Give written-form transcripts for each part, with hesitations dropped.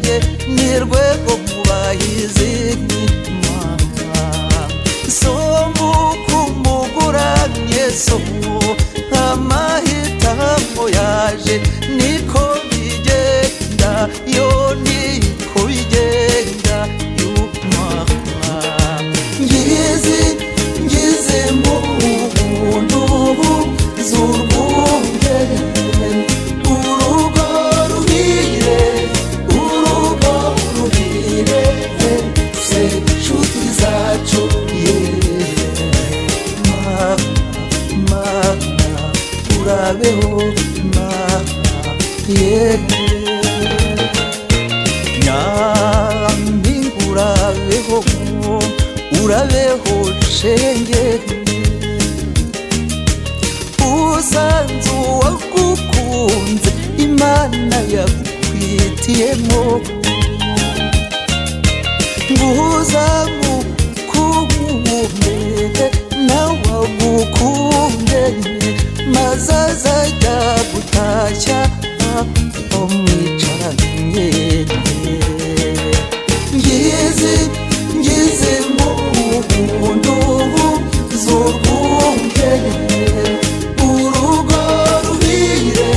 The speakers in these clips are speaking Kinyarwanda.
shenge nirwego mubahizi mama somu kumuguranye somu amahitamo yaje niko bigenda yo niko bigenda mama ngize mu buntu z'urwunge urugo ruhire se nshuti zacu mama urabeho mama nyambi urabeho shenge usanze uwagukunze Imana yagukwitiyemo nguza mukunde nawe agukunde maze azajya gutashya umwicaranye ngize mu buntu z'urwunge urugo ruhire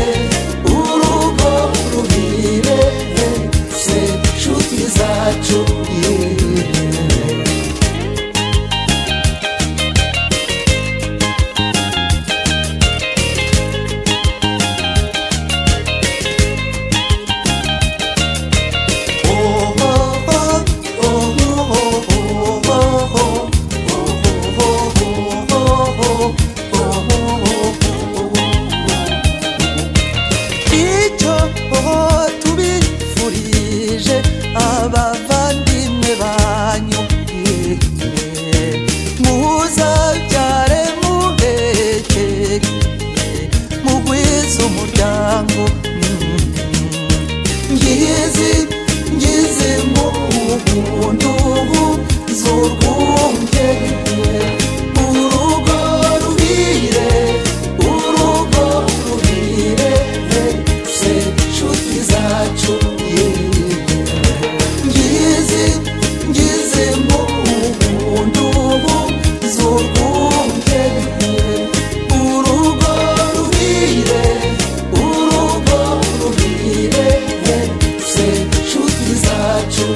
se nshuti zacu abavandimwe banyu muzabyare muheke mugwize umuryango ngize mu buntu z'urwunge urugo ruhire se nshuti zacu ngize mu buntu z'urwunge urugo ruhire se nshuti zacu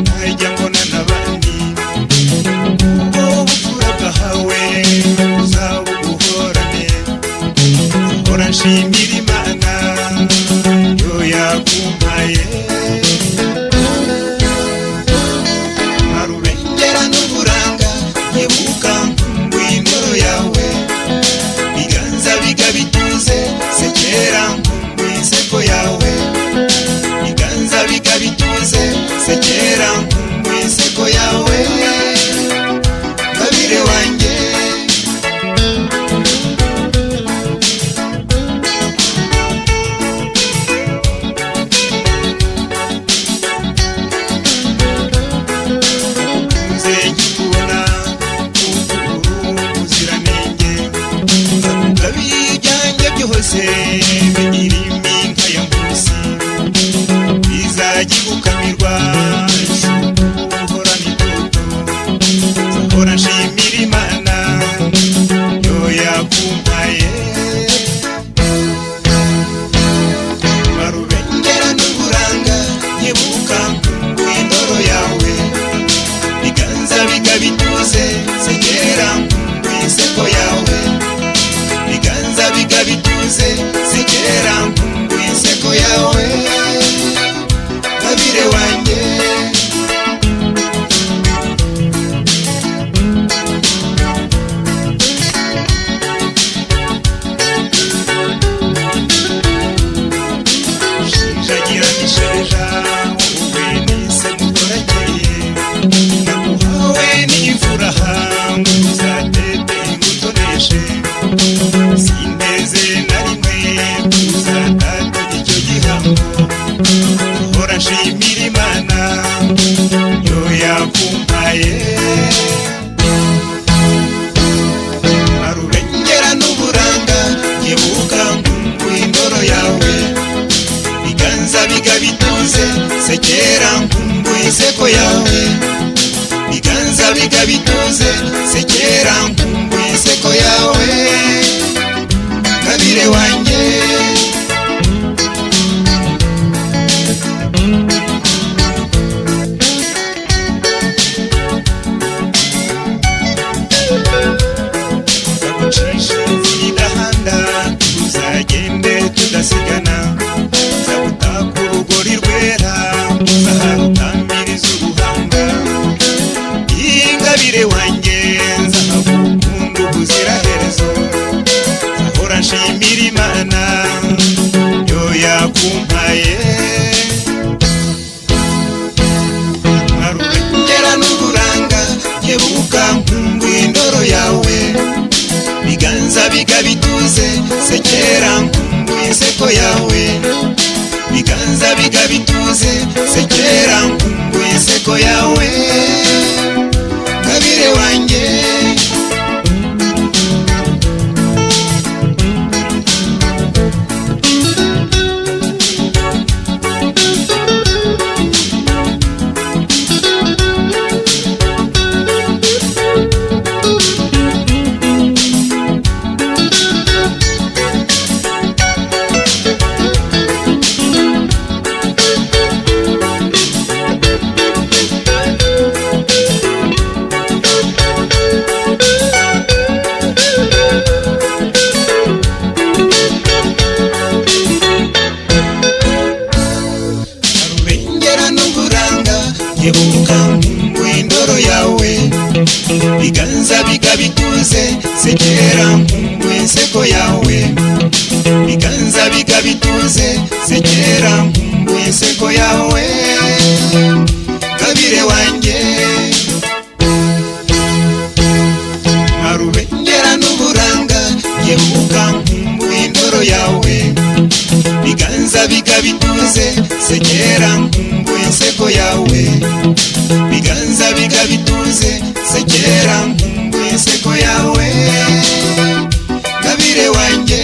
Najya mbona n'abandi ubwo bukura bwahawe nkumbuye indoro yawe, biganza bigabituze sekera nkumbuye inseko yawe, biganza bigabituze sekera nkumbuye inseko yawe, ngabire wanjye. Nkebuka nkumbuye indoro yawe, biganza bigabituze sekera nkumbuye inseko yawe, biganza bigabituze sekera nkumbuye inseko yawe, ngabire wanjye. Marubengera n'uburanga, nkebuka nkumbuye indoro yawe, biganza bigabituze sekera nkumbuye inseko yawe, biganza bigabituze sekera nkumbuye inseko yawe, ngabire wanjye.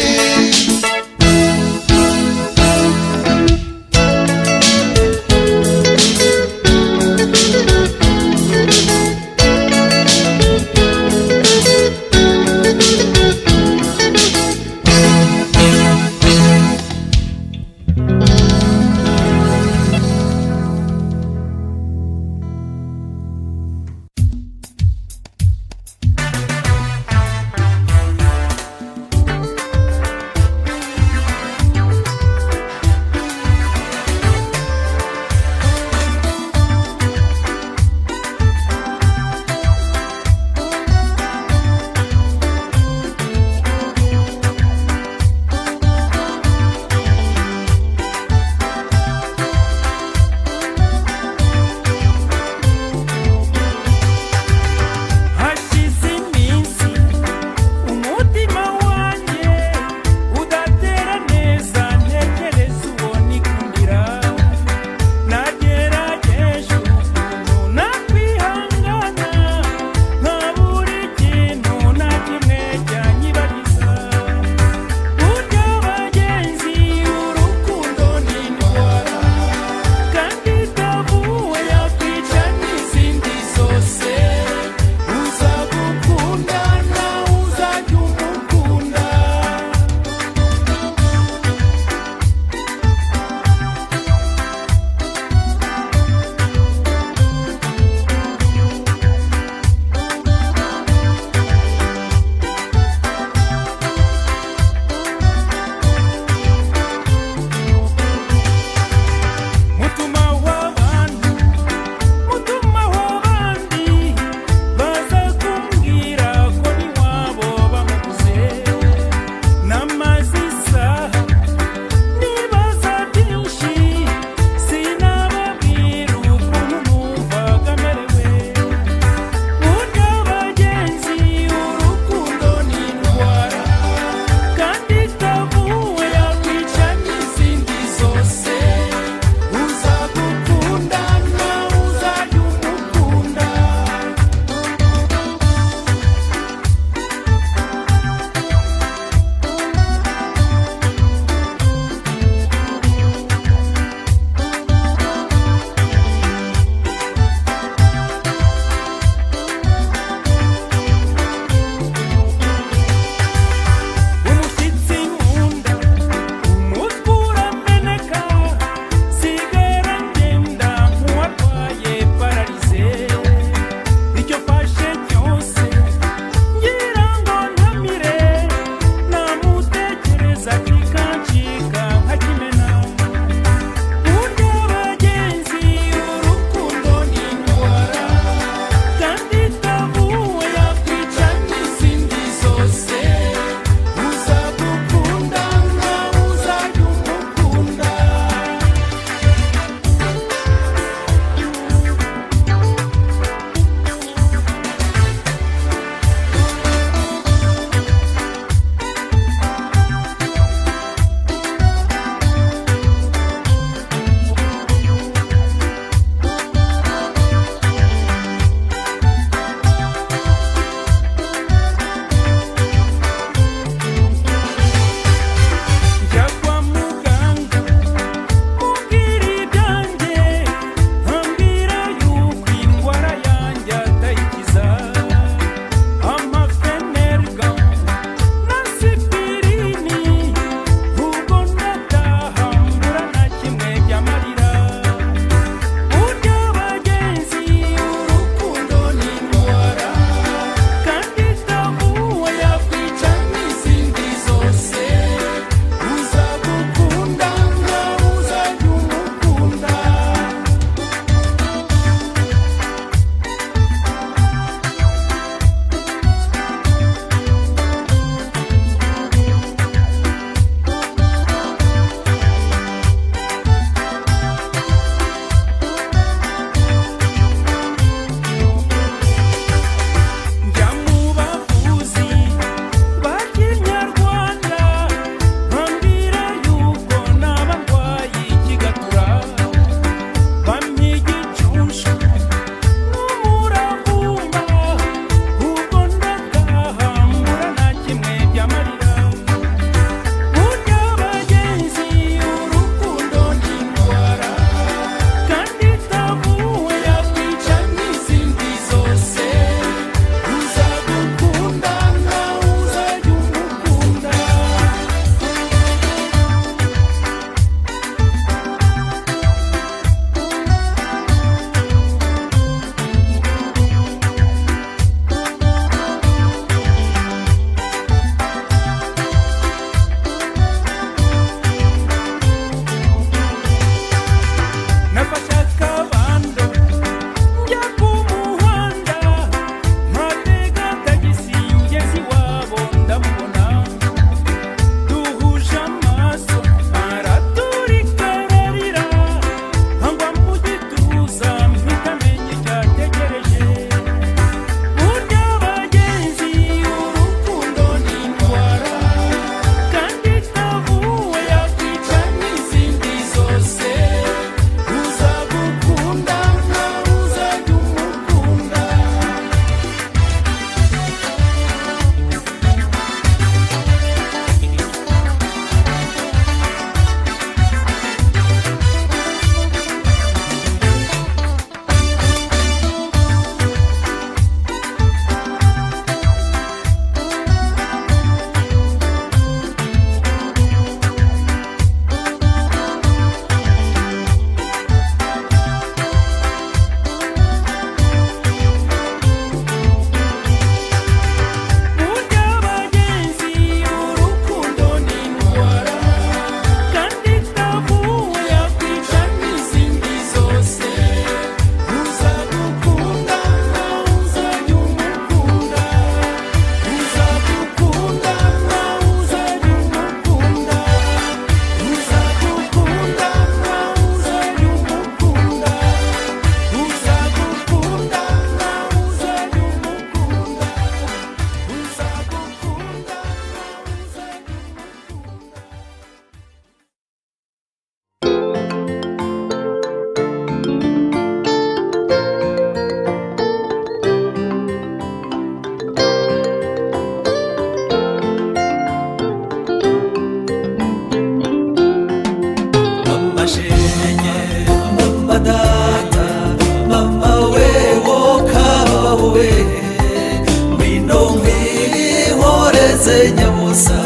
ihoreze nyabusa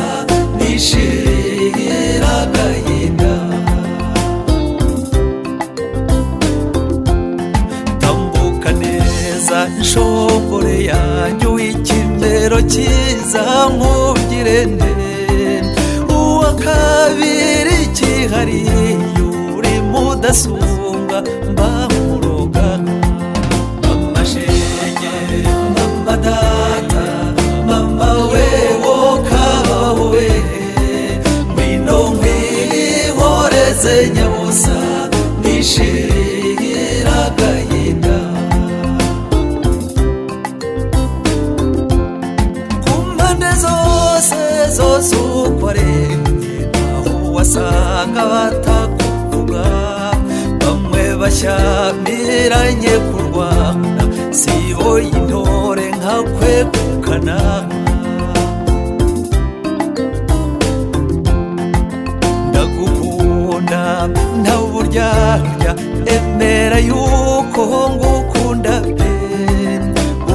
nishira agahinda. Tambuka neza nshongore yanjye w'ikimero cyiza nkubwire nte uwa kabiri kihariye uri mudasumbwa mbamuroga. Mama shenge mama data mama wewo kabawe ngwino nkwihoreze nyabusa nishira agahinda. Ku mpande zose uko arebye aho wasanga batakuvuga, bamwe bashyamiranye kurwana sibo y'intore nka kwegukana. Ndagukunda nta buryarya emera yuko ngukunda pe,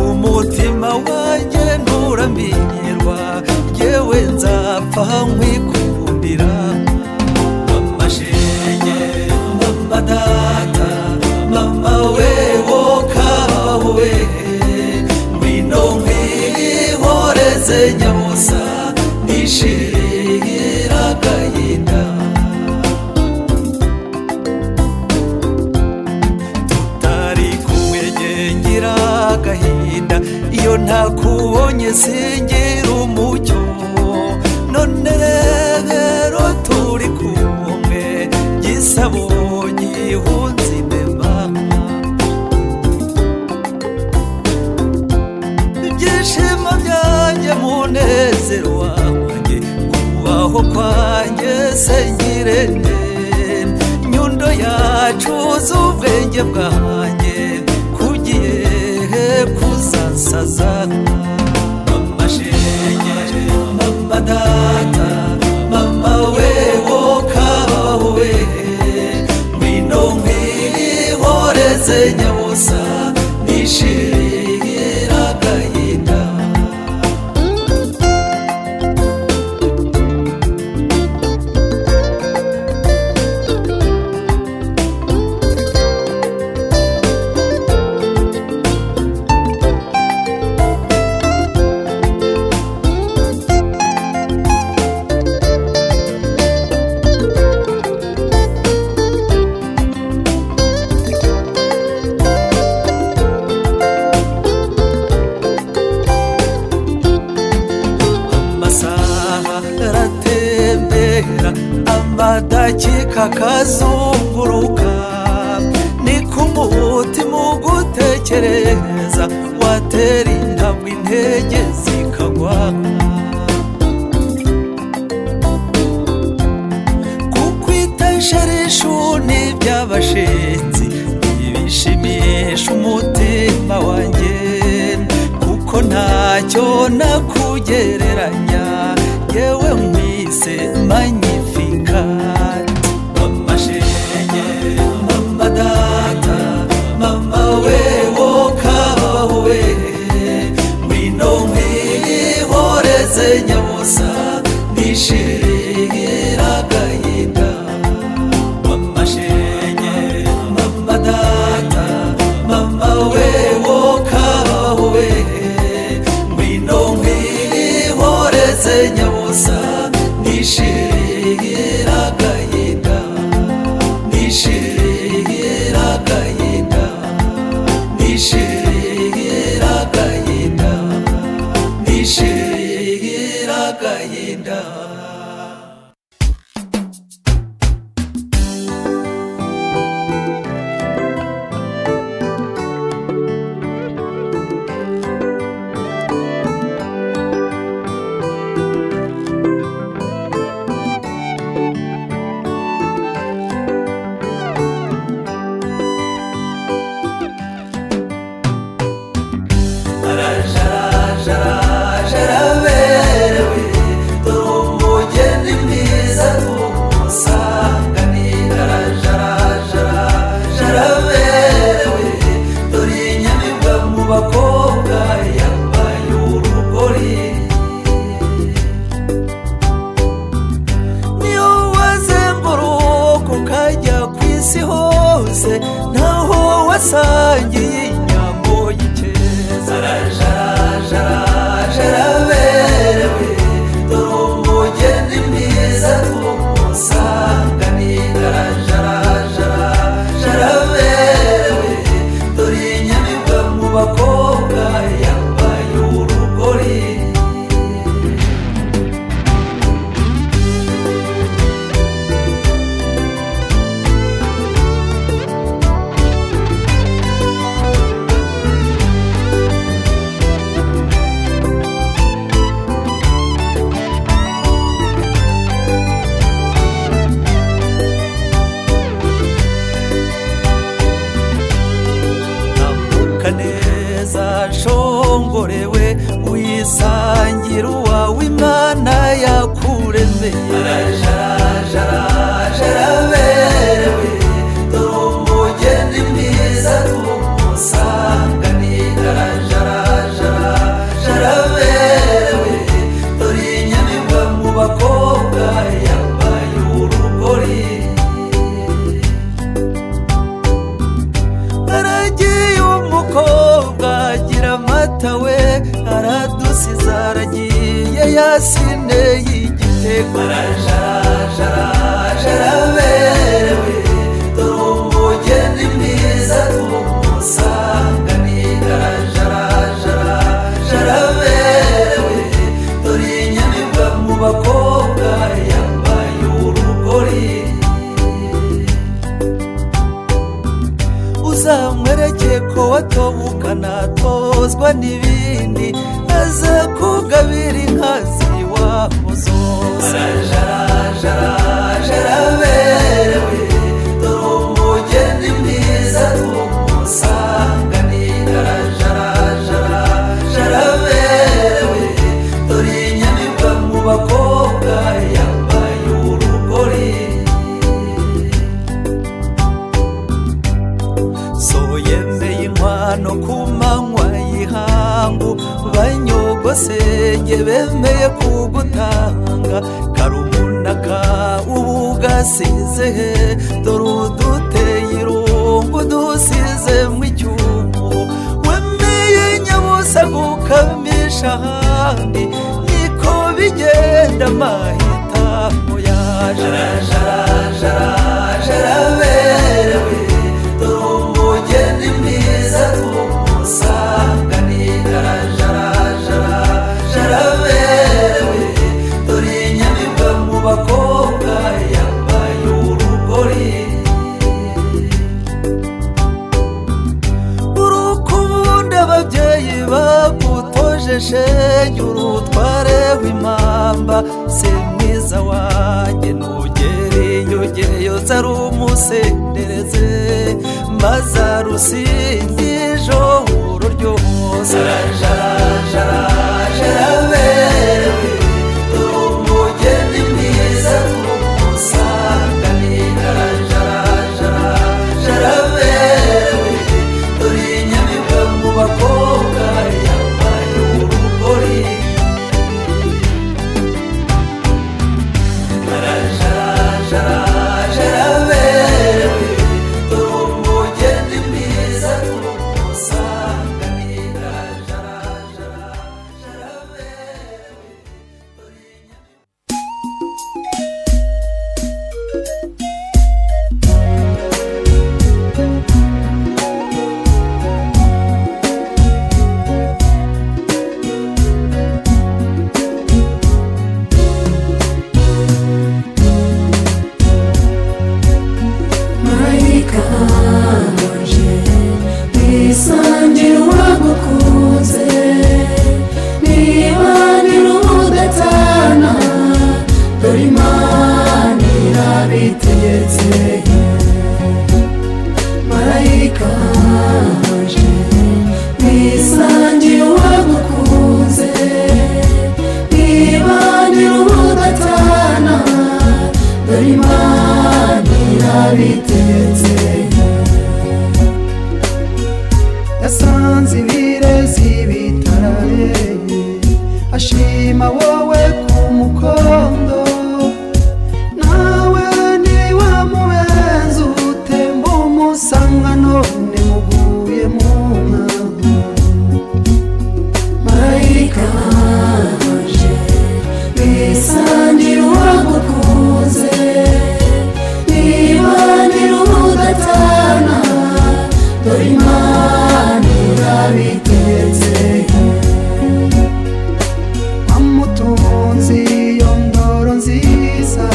umutima wanjye nturambirwa yewe nzapfa nkwikundira. Mama shenge mama data mama wewo kabawe ngwino nkwihoreze nyabusa nishira agahinda. Tutari kumwe ngira agahinda iyo ntakubonye singira umucyo, none rero turi kumwe gisabo gihunze imema. Ibyishimo byanjye munezero wanjye kubaho kwanjye sengirene, nyundo yacu z'ubwenge bwanjye kugiye kuzasaza. Mama shenge mama data mama wewo kabawe ngwino nkwihoreze nyabusa nishira agahinda. Amadakika kazunguruka ni kumutima ugutekereza watera intambwe intege zikagwa. Kukwitesha rishuni by'abashenzi ibishimisha umutima wanjye, kuko ntacyo nakugereranya yewe nkwise magnificat. Mama shenge mama data mama wewo kabawe ngwino nkwihoreze nyabusa nishira agahinda. Mama shenge mama data mama wewo kabawe ngwino nkwihoreze nyabusa nishira agahinda. Nishira agahinda nishira agahinda nishira agahinda. Jaraberewe dore arajarajara berewe dore umugeni mwiza tumusanganira arajarajara berewe dore inyamibwa mu bakobwa yambaye urugori aragiye umukobwa agira amata we aradusiza aragiye yasineye igitego arajarajara berewe dore umugeni mwiza tumusanganira arajarajara berewe dore inyamibwa mu bakobwa yambaye urugori uzamwereke ko watobukana tozwa n'ibindi aza kugabira inka ziwabo zose arajarajara berewe dore umugeni mwiza tumusanganira arajarajara berewe dore inyamibwa mu bakobwa yambaye urugori soyembeye inkwano ku manywa y'ihangu banyogosenge bemeye kugutanga karumunaka ubu gasize dore uduteye irungu dusize mu icyuho wemeye nyabusa gukamisha ahandi niko bigenda amahitamo yaje arajarajara berewe dore umugeni mwiza tumusanganira arajarajara berewe dore inyamibwa mu bakobwa yambaye urugori urukunda ababyeyi bagutoje shenge urutware w'impamba se mwiza wanjye nugere iyo ugereyo zari umusendereze maze arusinde ijoro ryose arajarajara berewe dore umugeni mwiza tumusanganira arajarajara berewe dore inyamibwa mu bakobwa yambaye urugori arajarajara berewe dore umugeni mwiza tumusanganira arajarajara berewe dore marayika wanje wisangira uwagukunze nibanira udatana dore imana irabitegetse marayika wanje wisangira uwagukunze nibanira udatana dore imana irabitegetse yasanze ibirezi bitarare ashima wowe ku mukondo nawe niwe mubenzi utemba umusanga none muguye mu nka marayika wanje wisangira uwagukunze nibanira udatana dore imana irabitegetse wamutunzi iyo ndoro nziza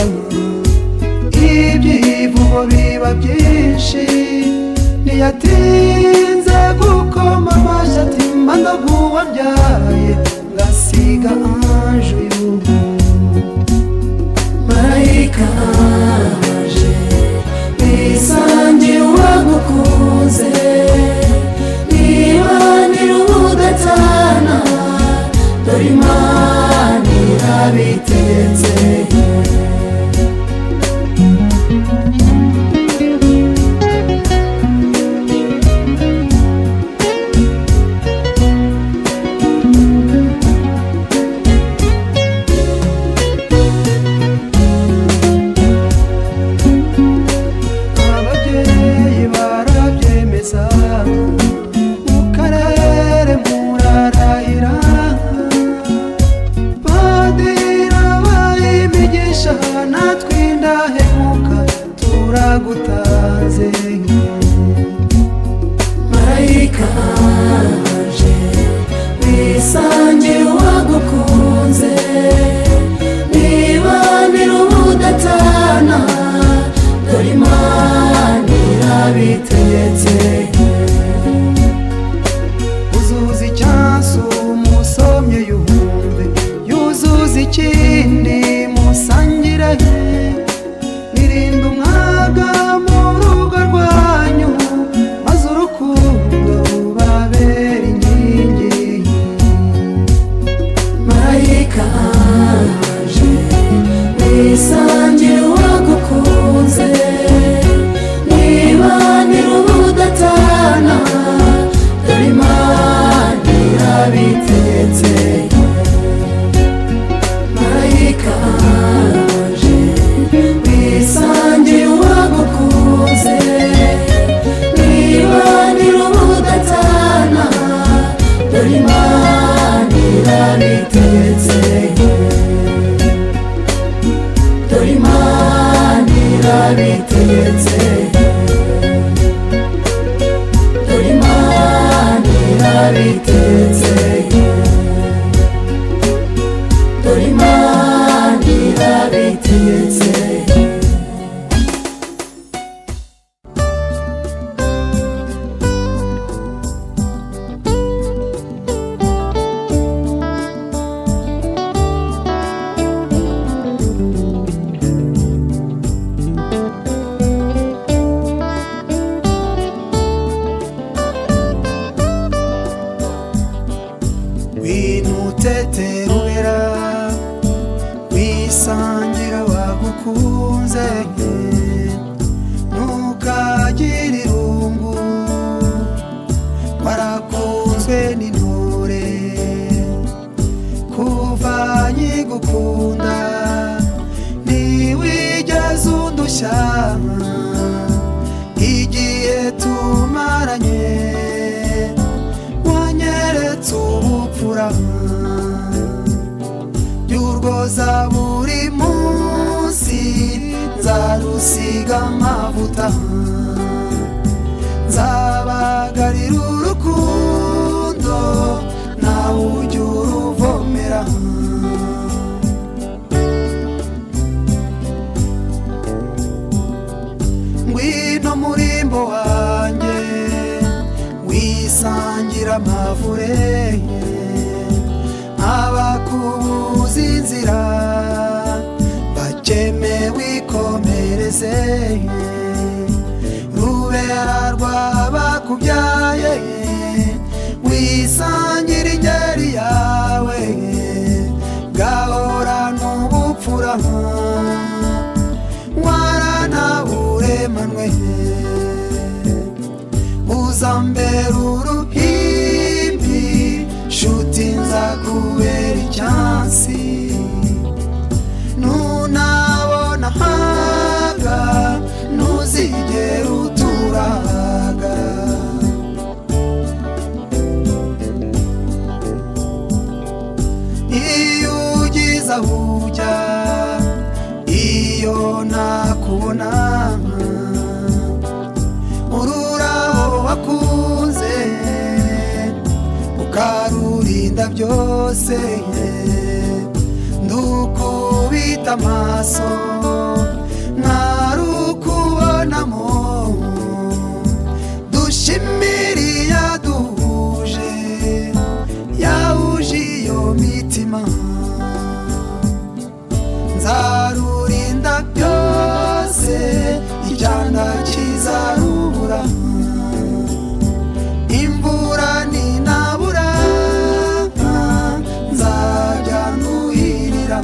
ibyivugo biba byinshi ntiyatinze gukoma amashyi ati mba ndaguwabyaye ngasiga ange y'ubu marayika wanje wisangira uwagukunze nibanira udatana dore imana irabitegetse umugisha natwe indahemuka turagutaze. marayika aje wisangira uwagukunze, nibanira ubudatana dore Imana irabitegetse. uzuza icyansi umusomye yumve, yuzuza ikindi musangire, mwirinde umwaga mu rugo rwanyu maze urukundo rubabera inkingi. marayika aje wisangira uwagukunze, nibanira ubudatana dore Imana irabitegetse. marayika aje wisangira uwagukunze, nibanira ubudatana dore Imana irabitegetse. dore Imana irabitegetse. dore Imana irabitegetse. dore Imana irabitegetse. winuteterubera wisangira wagukunze, ntukagire irungu warakunzwe n'intore. kuva nkigukunda ntiwigeze undushya, igihe tumaranye wanyeretse ubupfura, by'urwoza buri munsi nzarusiga amavuta, nzabagarira urukundo nawe ujya uruvomera. ngwino murimbo wanjye wisangira amavure, abakubuza inzira bakeme wikomereze, rubera rw'abakubyaye wisangira ingeri yawe, gahorana ubupfura waranaburemanwe. uzambera uruhimbi nshuti nzakubera icyansi, nunabona haga ntuzigera uturaga. iyo ugize aho ujya iyo nakubona, ururaho wakunze ukarurinda byose, ndukubita amaso ntarukubonamo, dushimiriya duhuje yahuje iyo mitima, nzarurinda byose icyana kizarubura, imvura ninabura nzajya nuhirira.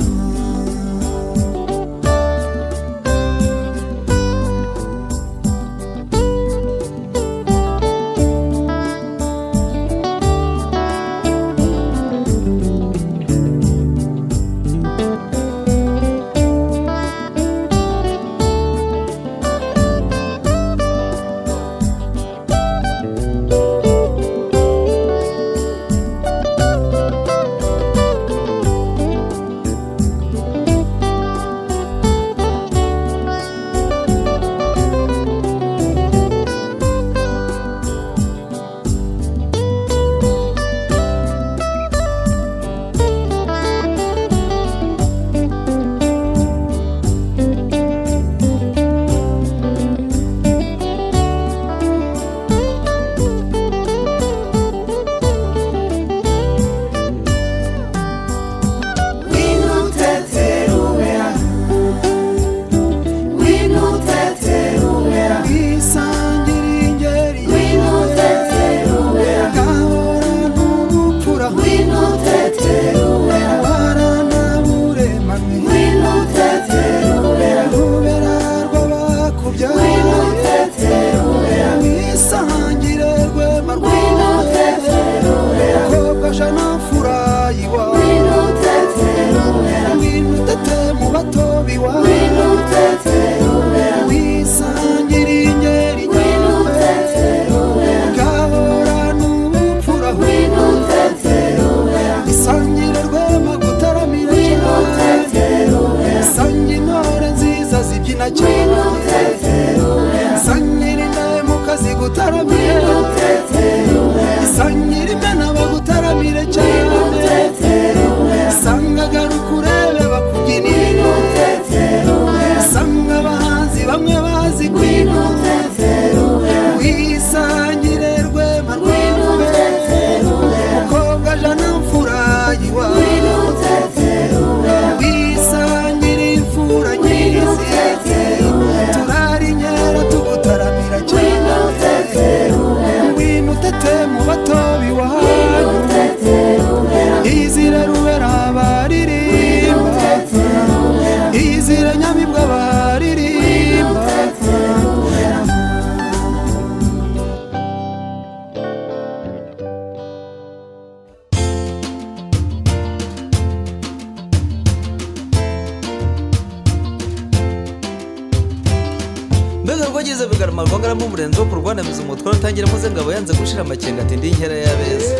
ngeze bigarama rwangaramo umurenzi wo kurwanamiza umutwaro utangira muze ngabo yanze gushira amakenga ati ndi inkera y'abeza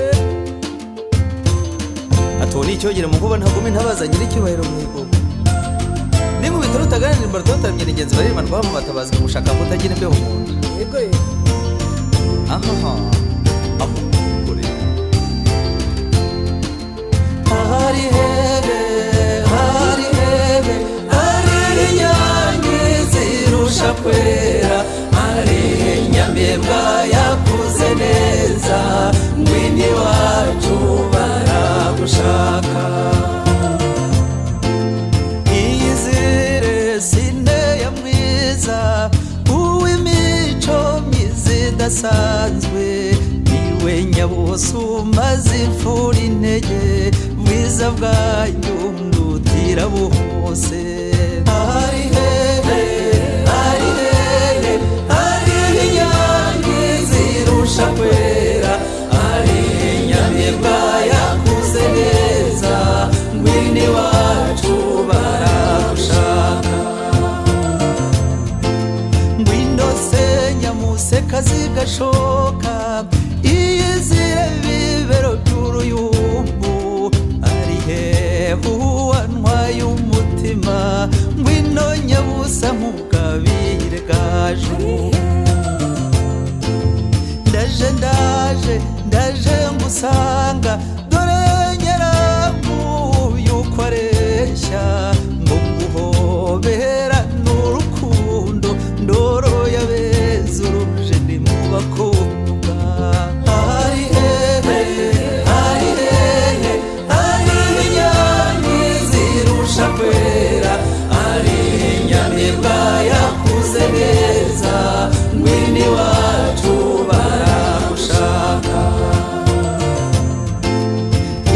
atoni icyogere mu kuba ntagome ntabazanye n'icyubahiro mu igogo ningu bitaro taganira imbarto taramye n'ingenzi bari man bamu batabazwe gushaka kutagira imbeho mu nda yego aha amukure hari hebe hari hebe hari inyange zirusha kwera hari nyambembwa yakuze neza ngwini wacu baragushaka iyizire sine ya mwiza uw'imico myiza idasanzwe niwe nyabusuma zipfura intege bwiza bwanyu ndutira bose hari hehe hari hehe hari inyange zirusha kwera hari nyambembwa yakuze neza ngwini wacu baragushaka ngwino se nyamuseka zigashoka iyizire bibero by'uruyumbu ari hehe uwantwaye umutima ngwino nyabusa nk'ubwabire gaju ndaje ngusanga dore nyiramuye uko areshya ngo nguhobera n'urukundo ndoro yabeza uruje ndi mu bakobwa hari hehe hari hehe hari inyange zirusha kwera hari nyambembwa yakuze neza ngwini wacu baragushaka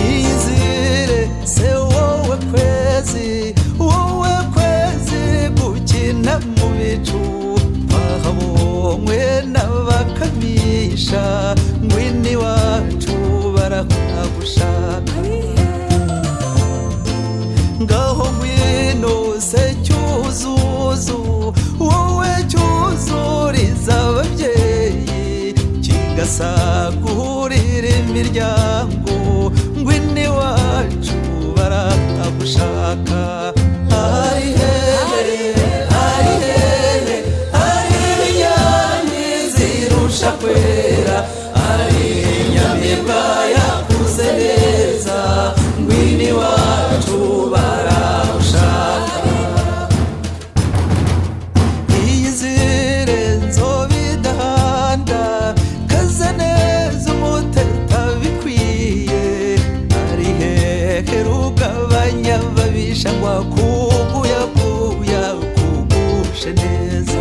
iyizire se wowe kwezi gukina mu bicu twahabonywe n'abakamisha ngwini wacu baragushaka ngaho ngwino se cyuzuzo wowe cyuzuriza ababyeyi kigasagurira imiryango ngwini wacu baragushaka hari hehe hari hehe hari inyange zirusha kwera hari nyambembwa yakuze neza ngwini wacu baragushaka iyizire nzobidahanda kaza neza umuteta bikwiye ari hehe rugabanya babisha ngo kuguyaguya kugushe neza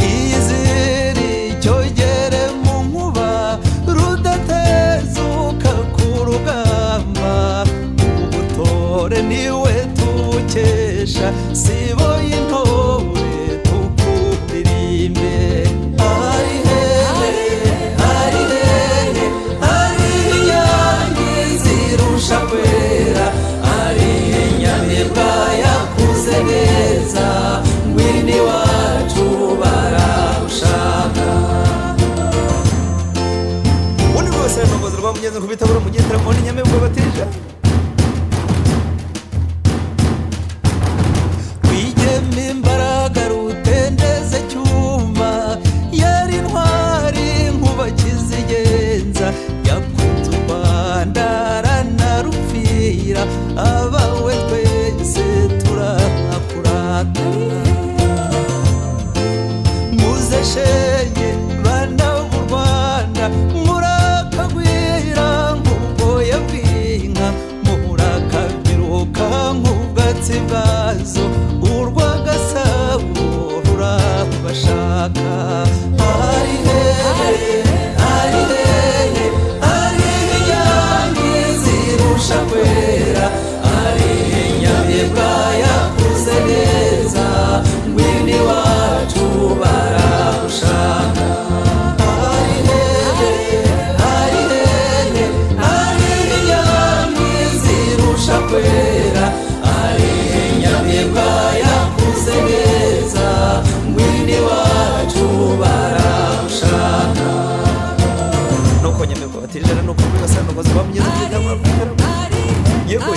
iyizire icyogere mu nkuba rudatezuka ku rugamba ubutore niwe tukesha sibo y'intore tukuririmbe hari hehe hari hehe hari inyange zirusha kwera hari nyambembwa yakuze neza ngwini wacu baragushaka ubundi bwose n'umugozi rwa mugenzi nkubitabura mu gihe telefone nyambembwa batije rwigema imbaraga rutendeze cyuma yari intwari nkuba kizigenza yakunze u Rwanda aranarupfira abawe twese turakurata muze shenge bana b'u Rwanda murakagwira nk'ubwoya bw'inka murakabyiruka nk'ubwatsi bwazo urwagasabo rurabashaka hari hehe hari hehe hari inyange zirusha kwera hari nyambembwa yakuze neza ngwini wacu baragushaka hari hehe hari hehe hari inyange zirusha kwera hari nyambembwa yakuze neza yego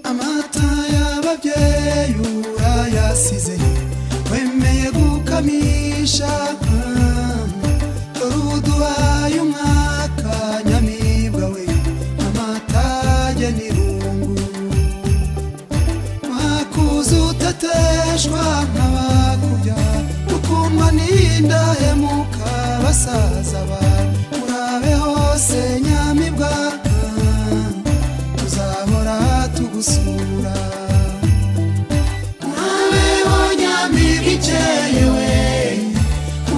amata y'ababyeyi urayasize wemeye gukamisha dore uduhaye umwaka nyamibwa we amatage n'irungu wakuze utateshwa nk'abakubya ukundwa n'indahemuka basaza ba urabe hose nyamibwa tuzahora tugusura urabeho nyamibwa ikeye we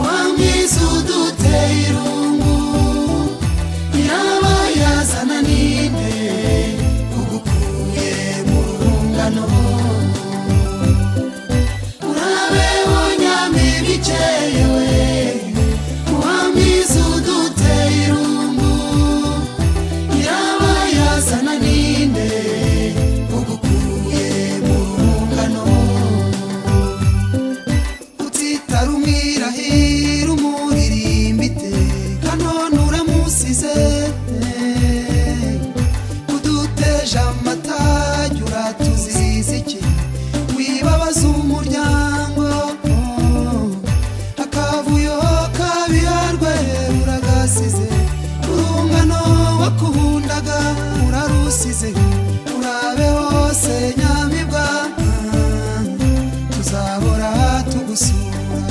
wamwiza uduteye irungu yaba yazana ninde ugukuye mu rungano urabeho nyamibwa ikeye we wamwiza uduteye irungu yaba yazana ninde ugukuye mu rungano utitara umwirahira umuririmba iteka none uramusize uduteje amatage uratuziza iki wibabaza umuryango akavuyo kabiharwe uragasize urungano wakundaga urarusize urabe hose nyamibwa tuzahora tugusura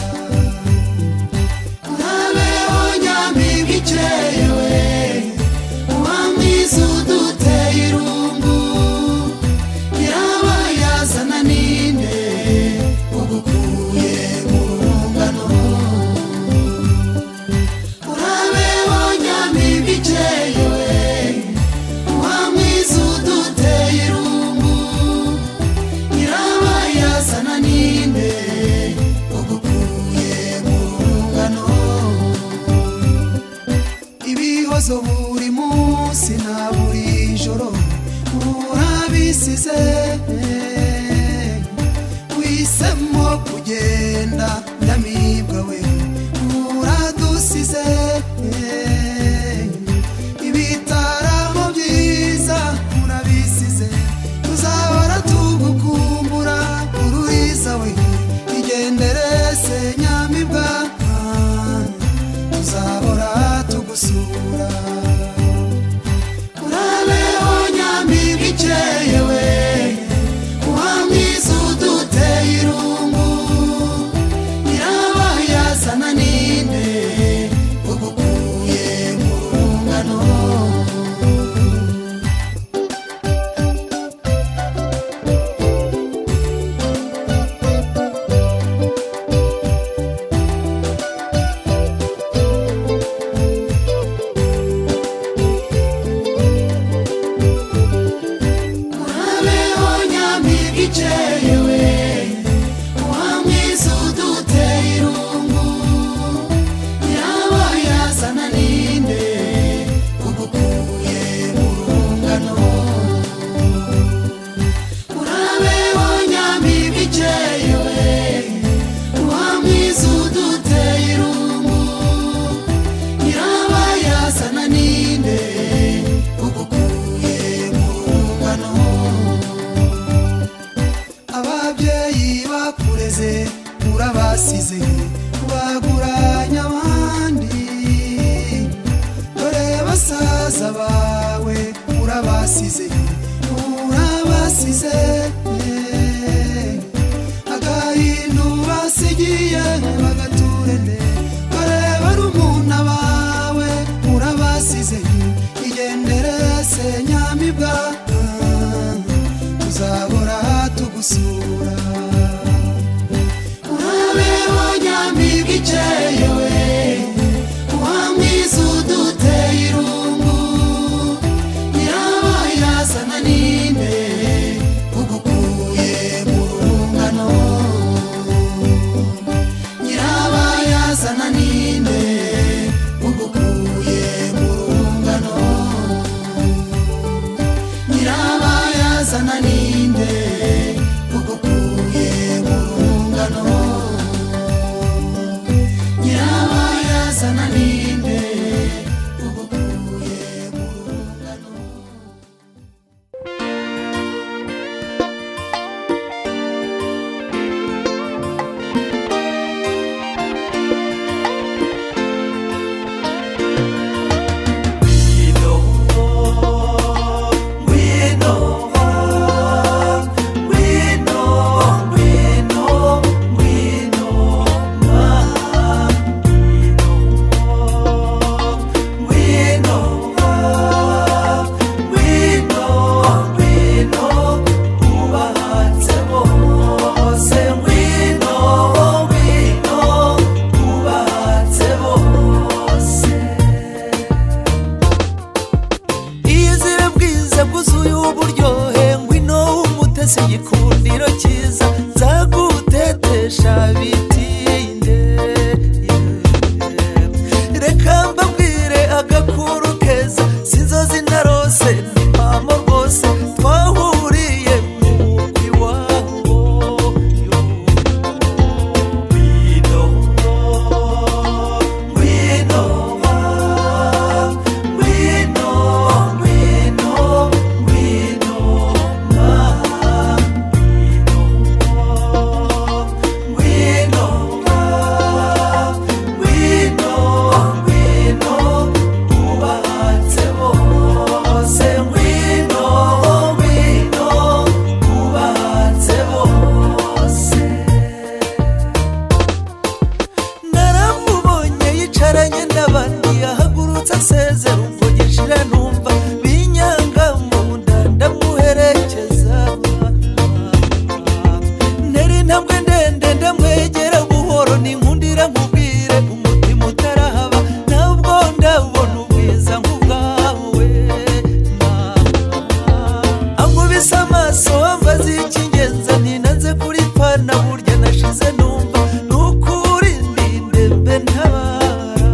urabeho nyamibwa ikeye we wamwiza uduteye irungu yaba yazana ninde ugukuye mu rungano urabeho nyamibwa ikeye we wamwiza uduteye irungu yaba yazana ninde ugukuye mu rungano ibihozo buri munsi na buri joro urabisize wisemo kugenda nyamibwa we uradusize ibitaramo byiza urabisize tuzahora tugukumbura ururiza we igendere se nyamibwa tuzahora tugusura urabeho nyamibwa ikeye we wamwiza uduteye irungu yaba yazana ninde ugukuye mu rungano urabeho nyamibwa ikeye we wamwiza uduteye irungu yaba yazana ninde ugukuye mu rungano urabeho nyamibwa ikeye we wamwiza uduteye irungu yaba yazana ninde ugukuye mu rungano ababyeyi bakureze urabasize baguranya abandi dore basaza bawe urabasize agahindu basigiye bagaturende dore barumuna bawe urabasize igendere se nyamibwa tuzahora tugusura urabeho nyamibwa ikeye we wamwiza uduteye irungu yaba yazana ninde ugukuye mu rungano yaba yazana ninde ugukuye mu rungano igikundiro cyiza nzagutetesha bitinde. Reka mbabwire agakuru keza sinzozi narose n'impamo rwose twahuriye mu mugwi wabo. Ngwino ngwino ngwino ngwino ngwino ngwino ngwino ngwino ubatse bose. Ngwino ngwino ubatse bose. Naramubonye yicaranye n'abandi ahagurutse asezera umvugishira numva binyanga mu nda ndamuherekeza. Ntera intambwe ndende ndamwegera buhoro ninkundira nkubwire umutima utarahaba ntabwo ndabona ubwiza nk'ubwawe. Ankubise amaso ambaza icy'ingenzi ntinanze kuri pana burya nashize numva nukuri ndinde mbe ntabara.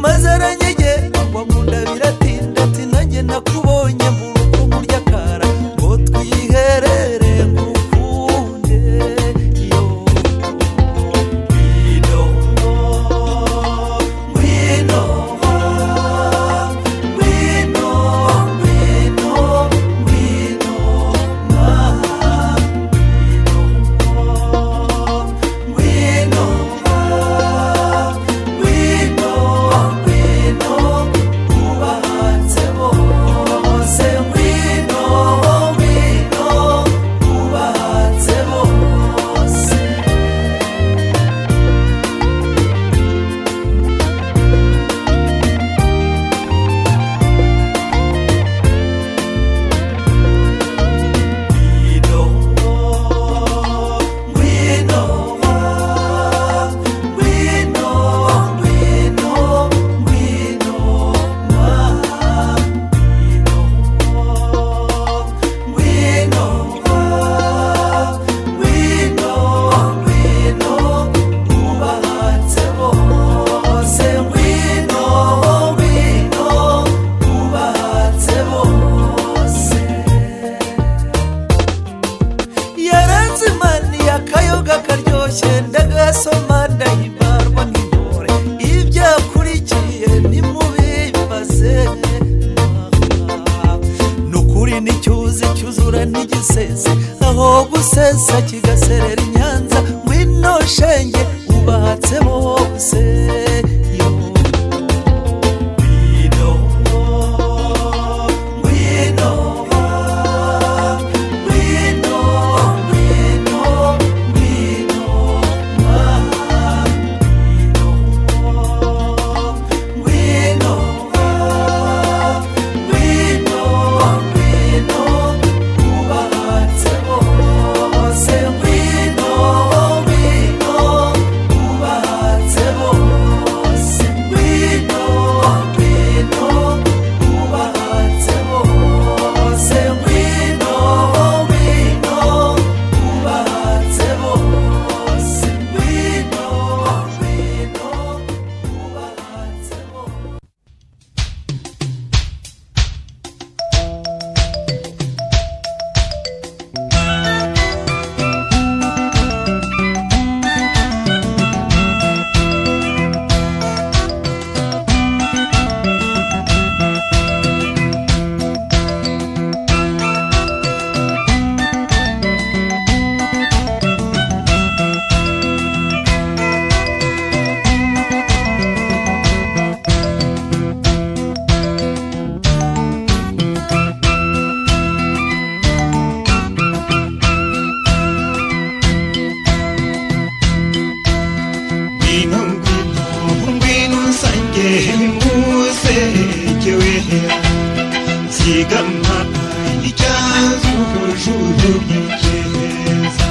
Maze aranyegera ngo mu nda biratinda ati nanjye nakubonye mu rugo murya kara ngo twiherere ngukunde. Yo ngwino ngwino ngwino ngwino ngwino ngwino ngwino ngwino ubatse bose. Ngwino ngwino ubatse bose. Ngwino ngwino ngwino ngwino ngwino ngwino ngwino ngwino ubatse bose. Ngwino ngwino ubatse bose. Yaranzimaniye akayoga karyoshye ndagasoma ndahimbarwa nk'intore. Ibyakurikiye nimubimbaze. Nukuri n'icyuzi cyuzura n'igisese aho gusesa kigaserera i Nyanza. Ngwino shenge ubatse bose. Yo ngwino ngwino ngwino ngwino ngwino ngwino ngwino ngwino ubatse bose. Ngwino ngwino ubatse bose. Ngwino ngwino ubatse bose. Ngwino ngwino ubatse bose. Ngwino ngwino ubatse bose. Ngwino ngwino ngwino usange musekewe zigama icyazo ujuru ry'ikeza.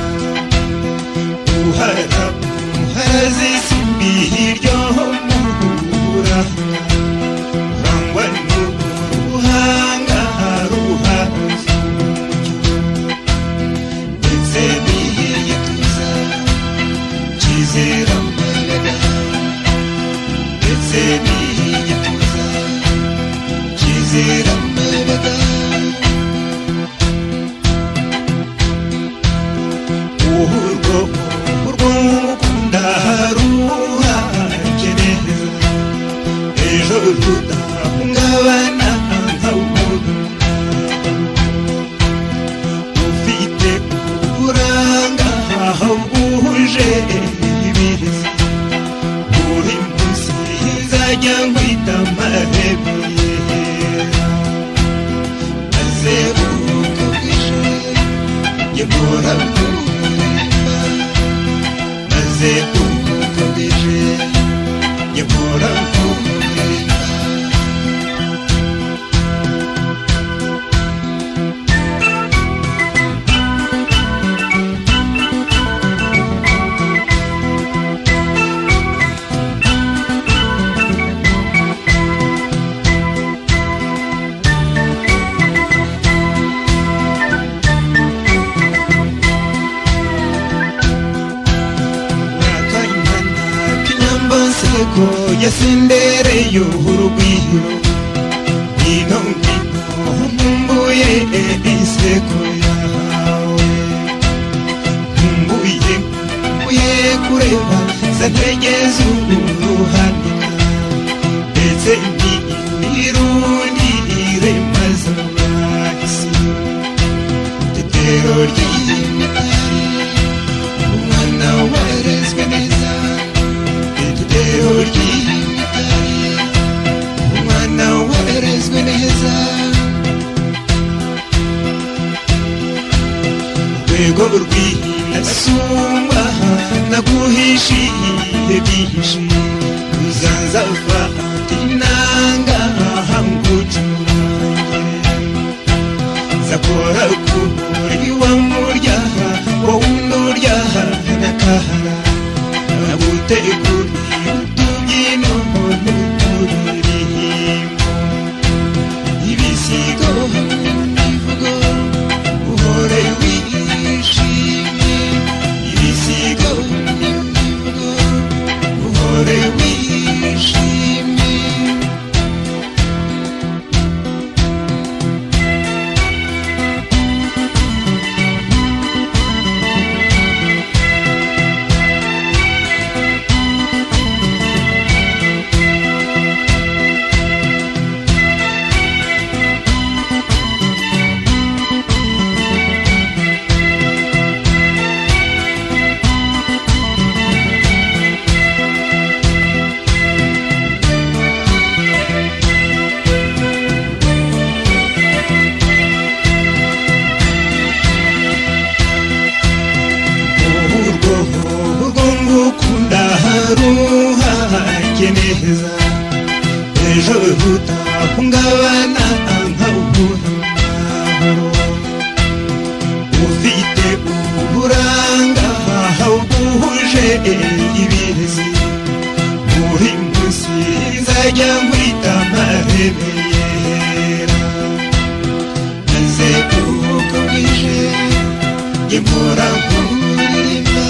Uhara uharazisimbi hiryo muhura rangwa n'uruhanga ruhazi. azira amabega urwo ngukunda ruhanje neza ejo rudahungabana nk'umuntu ufite uburanga bwuje ibirezi buri munsi nzajya nkwita amahebe maze uko bwije njye mpora nkureba maze uko bwije njye mpora nkureba ko yasendereye urugwiro ino ngino nkumbuye inseko yawe nkumbuye kureba za ntege z'uruhanika ndetse n'irundire maze abahisi itetero ry'imitari umwana warezwe neza itetero ry'imitari umwana warezwe neza urwego rw'inasumba naguhishiye byinshi ruzanzava inanga ngucurange zakora kuri wa muryaha wowe unduryaha nakahara naguteguriye utubyino n'uturirimbo ibisigo n'ivugo uhore wishimye ibisigo n'ivugo uhore wishimye ruhanje neza ejo rudahungabana nk'ubuhoro ufite uburanga bwuje ibirezi buri munsi nzajya nkwita amahebe yera maze uko bwije njye mpora nkuririmba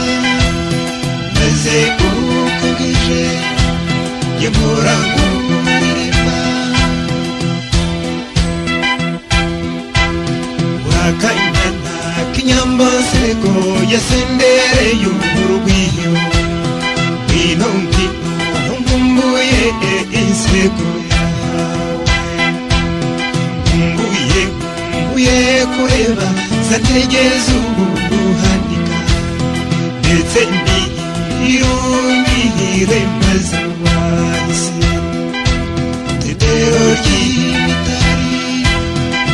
maze uko bwije njye mpora nkuririmba urakanyana k'inyambasego yasendereye urugwiro ngwino ngwino nkumbuye inseko yawe nkumbuye kureba za ntege z'uruhanika ndetse n'irundire maze abahisi itetero ry'imitari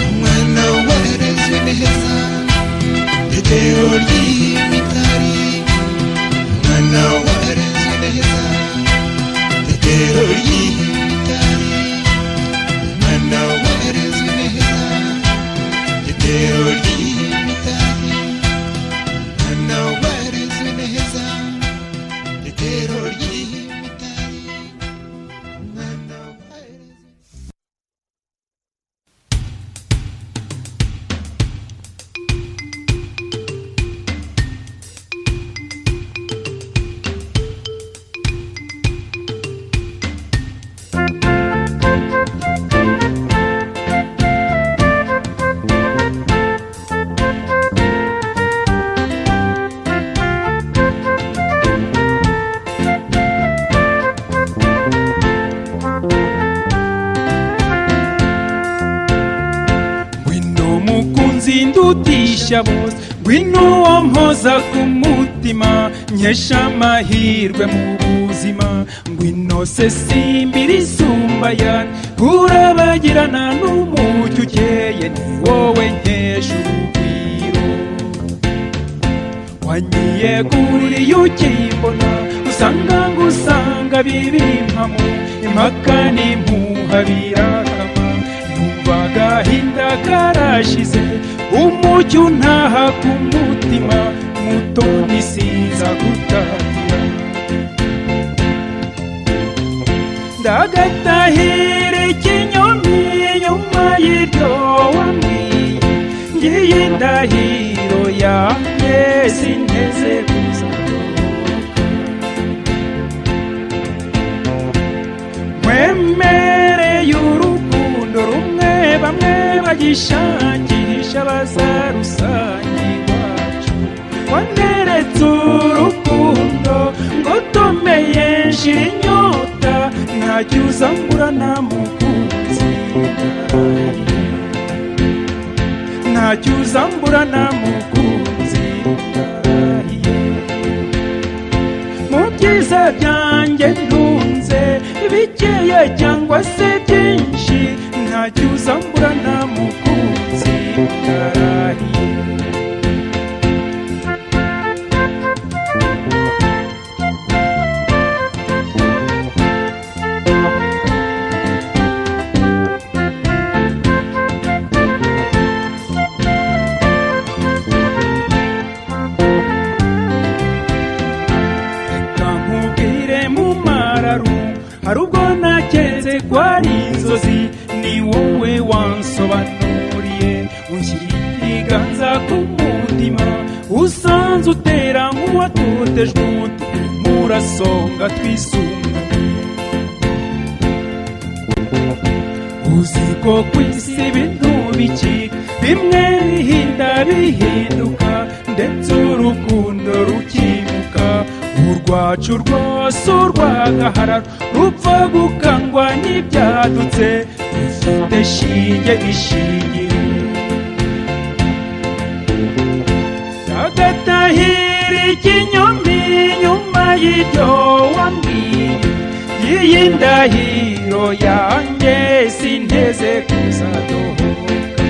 umwana warezwe neza itetero ry'imitari umwana warezwe neza itetero ry'imitari umwana warezwe neza itetero ry'imitari umwana warezwe neza itetero ry'imitari uzindutisha bose ngwino wampoza ku mutima nkesha amahirwe mu buzima ngwino se simbira isumba yane urabagirana n'umucyo ukeye ni wowe nkesha urugwiro wanyiyeguriye ukimbona usanga ngusanga bibimpamo impaka n'impuha birakama numva agahinda karashize umucyo untaha ku mutima mutoni siza gutatira ndagatahira ikinyoni nyuma y'iryo wambwiye ngiye indahiro yanjye sinteze kuzadohoka nkwemereye urukundo rumwe bamwe bagishakisha bazarusanga iwacu waneretse urukundo ngo tomeye nshira inyota ntacyo uzamburana mukunzi ntacyo uzamburana mukunzi mu byiza byanjye ntunze bikeya cyangwa se byinshi ntacyo uzamburana mukunzi ndarahiye hari ubwo naketse ko ari inzozi ni wowe wansobanuriye unshyira ibiganza ku mutima usanze utera nk'uwatotejwe umutima murasonga twisunga uzi ko ku isi ibintu bicika bimwe bihinda bihinduka ndetse urukundo rukimuka urwacu rwose urwagahararo rupfa gukangwa n'ibyadutse rufite shinge ishingiro agatahira ikinyoni nyuma y'iryo wambwiye y'iyi ndahiro yanjye sinteze kuzadohoka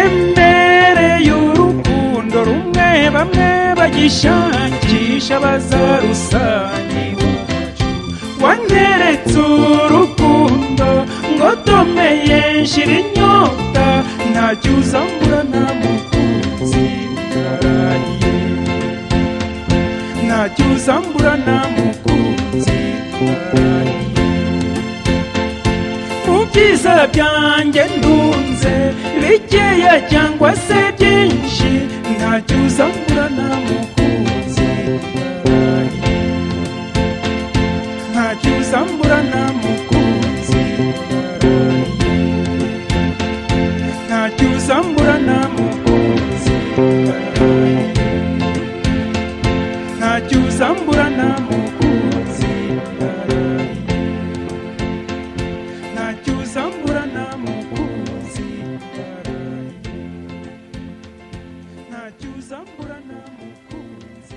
nkwemereye urukundo rumwe bamwe bagishakisha bazarusanga iwacu waneretse urukundo ngo tomeye nshira inyota ntacyo uzamburana mukunzi ndarahiye ntacyo uzamburana mukunzi ndarahiye mu byiza byanjye ndunze bikeya cyangwa se byinshi ntacyo uzamburana mukunzi ndarahiye ntacyo uzamburana mukunzi ndarahiye ntacyo uzamburana mukunzi ndarahiye ntacyo uzamburana mukunzi ndarahiye ntacyo uzamburana mukunzi ndarahiye ntacyo uzamburana mukunzi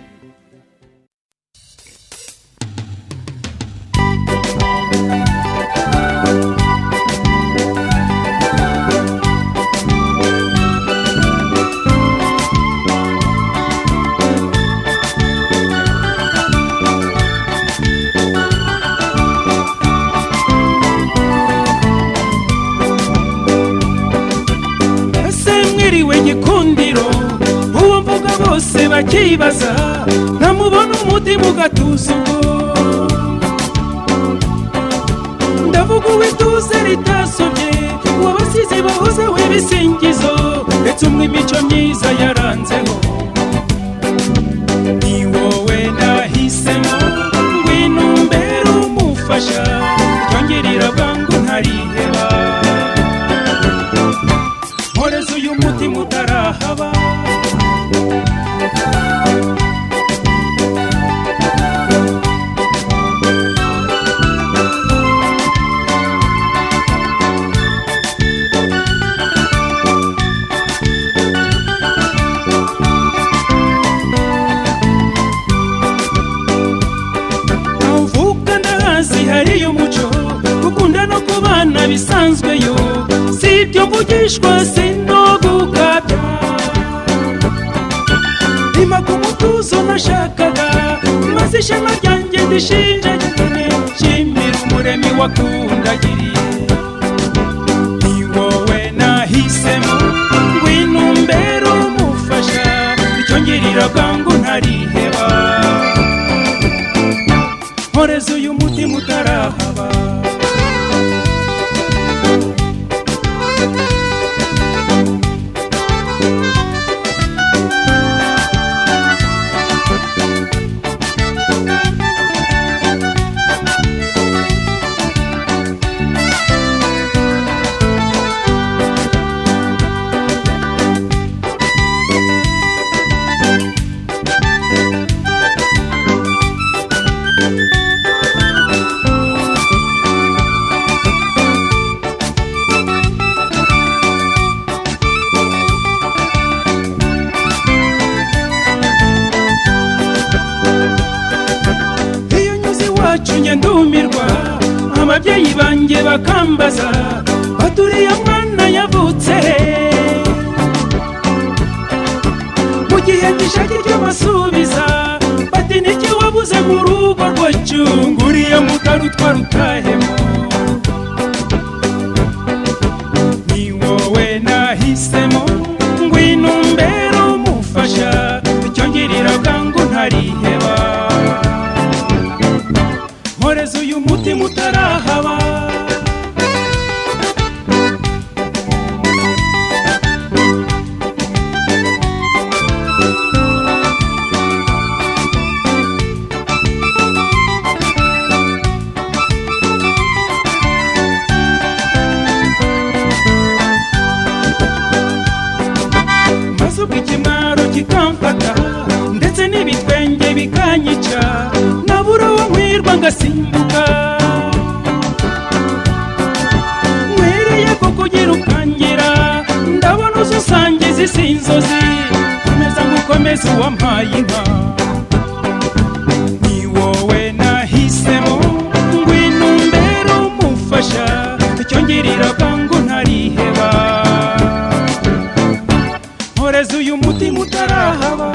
gikundiro uwo mvuga bose bakibaza ntamubona umutima ugatuza ndavuga uwituze ritasobye wabasize bahozeho ibisingizo ndetse umwe imico myiza yaranzeho ni wowe nahisemo ngwino umbere umufasha ryongerera bwangu ntariheba mporeza uyu mutima utarahaba kigali y'umuco gukunda no kubana bisanzwe yo si ibyo mvugishwa sinogukabya rima ku mutuzo nashakaga maze ishema ryanjye ndishinja cyane nshimira umuremyi wakundagiriye ni wowe nahisemo ngwino umbere umufasha icyo ngirira bwangu ntariheba mporeza uyu mutima utarahaba ndumirwa ababyeyi banjye bakambaza baturiye mwana yavutse mu gihe gishaki cyo basubiza bati niki wabuze mu rugo rwacu nguriye mutarutwa rutahemo ni wowe nahisemo ngwino umbere umufasha icyo ngirira bwangu ntariheba mporeza uyu mutima utarahaba maze ubwo ikimwaro kikamfata ndetse n'ibitwenge bikanyica nabura uwo nkwirwa ngasimbuka nkwereye ko kugira ukangira ndabona uzusangiza isi inzozi komeza ngukomeze uwampaye inka ni wowe nahisemo ngwino umbere umufasha icyo ngirira bwangu ntariheba mporeza uyu mutima utarahaba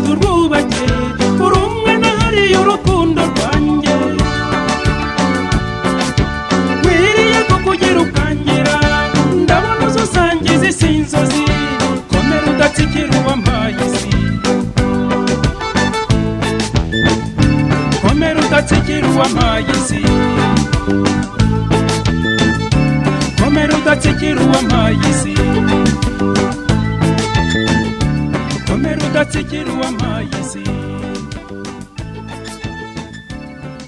turwubake uri umwe nahariye urukundo rwanjye nkwiriye ko kugira ukangira ndabona uzusangiza isi inzozi komera udatsikira uwampaye isi komera udatsikira uwampaye isi komera udatsikira uwampaye isi komera udatsikira uwampaye isi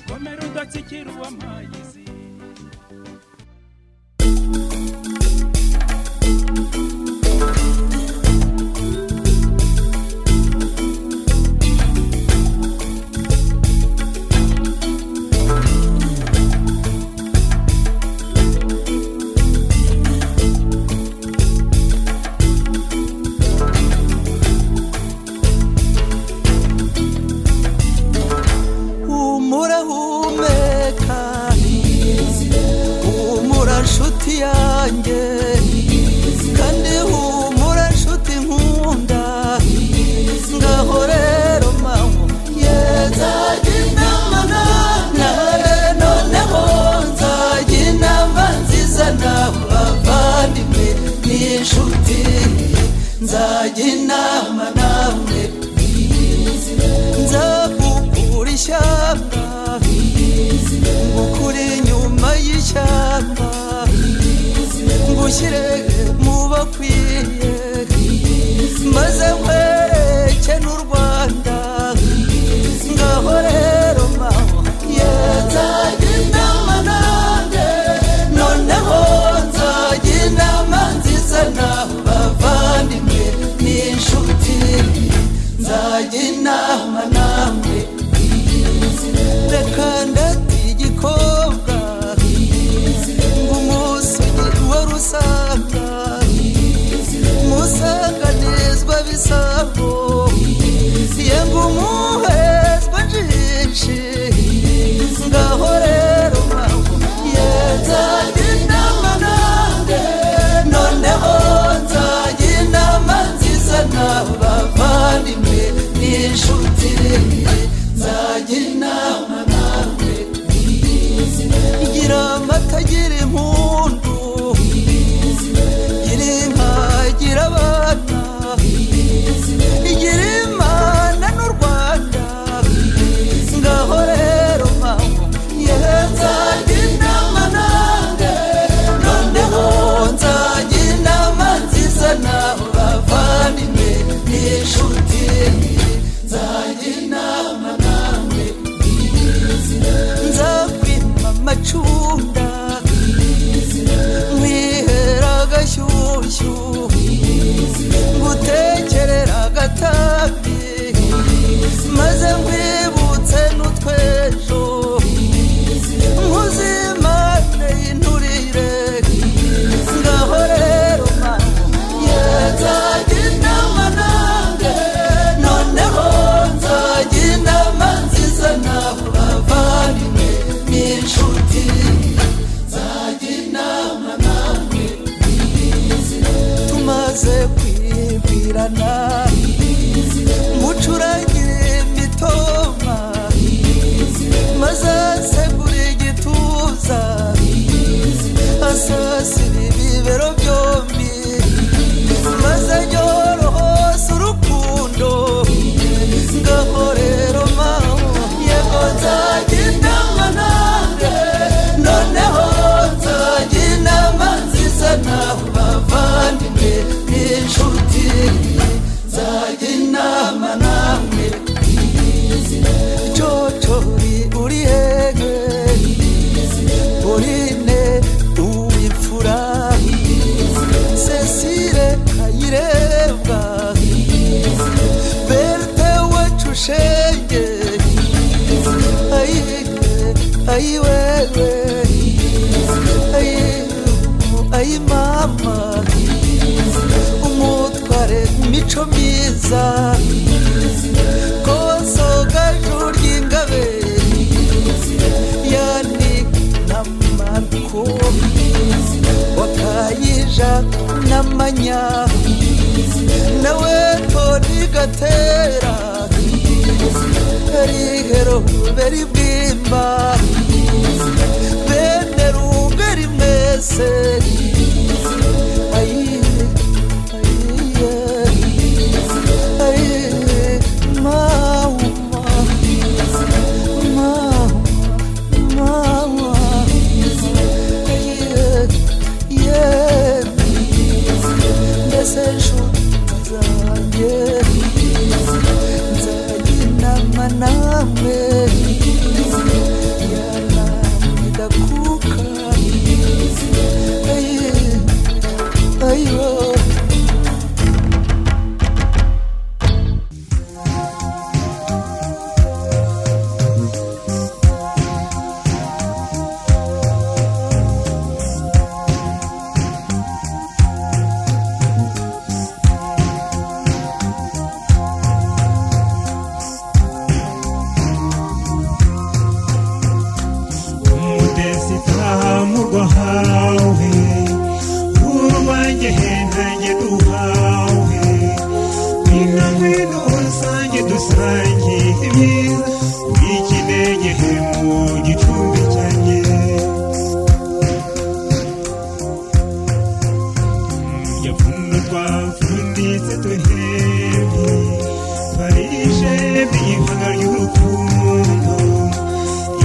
komera udatsikira uwampaye isi kandi humura nshuti nkunda ngaho rero mangu nzajya inama nawe noneho nzajya inama nziza nawe bavandimwe n'inshuti nzajya inama nawe nzakukura ishyamba ishyamba ngushyire mu bakwiye maze nkwereke n'u Rwanda ngaho rero maho nzajya inama nanjye noneho nzajya inama nziza n'abavandimwe n'inshuti nzajya inama namwe reka ndati igikobwa ng'umusugi wa Rusanga musanganizwa bisabo yenga umuhezwa njinshi ngaho rero maho nzajya inama nanjye noneho nzajya inama nziza n'abavandimwe n'inshuti nzajya inama nawe gira amata gira impundu gira inka gira abana igira Imana n'u Rwanda ngaho rero maho nzajya inama nanjye noneho nzajya inama nziza n'abavandimwe n'inshuti nzajya inama nawe nzakwima amacunda nkwihera agashyushyu ngutekerera agatabi maze nkwibutse n'utwejo nkuzimane inturire ngaho rero maho nzajya inama nanjye noneho nzajya inama nziza n'abavandimwe n'inshuti nzajya inama nawe tumaze kwibwirana mucurangire imitoma maze asegura igituza asasira ibibero byombi maze yorohose urukundo ngaho rero maho yego nzajya inama nanjye noneho nzajya inama nziza n'abavandimwe n'inshuti nzajya inama namwe cocori uri hege urine uw'imfura Cecile Kayirebwa Berthe wacu shenge ayi wewe ayi mama umutware mico myiza koso gaju ry'ingabe yani n'amako wakayija n'amanya nawe Toni Gatera rihero beri bwimba bene rungeri mwese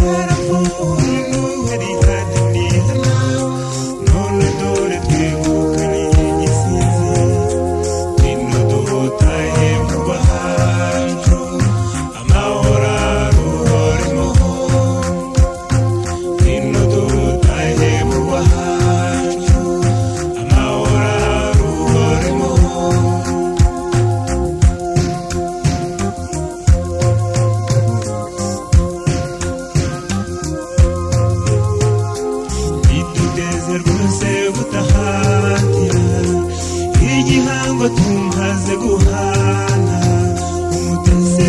Yarafu,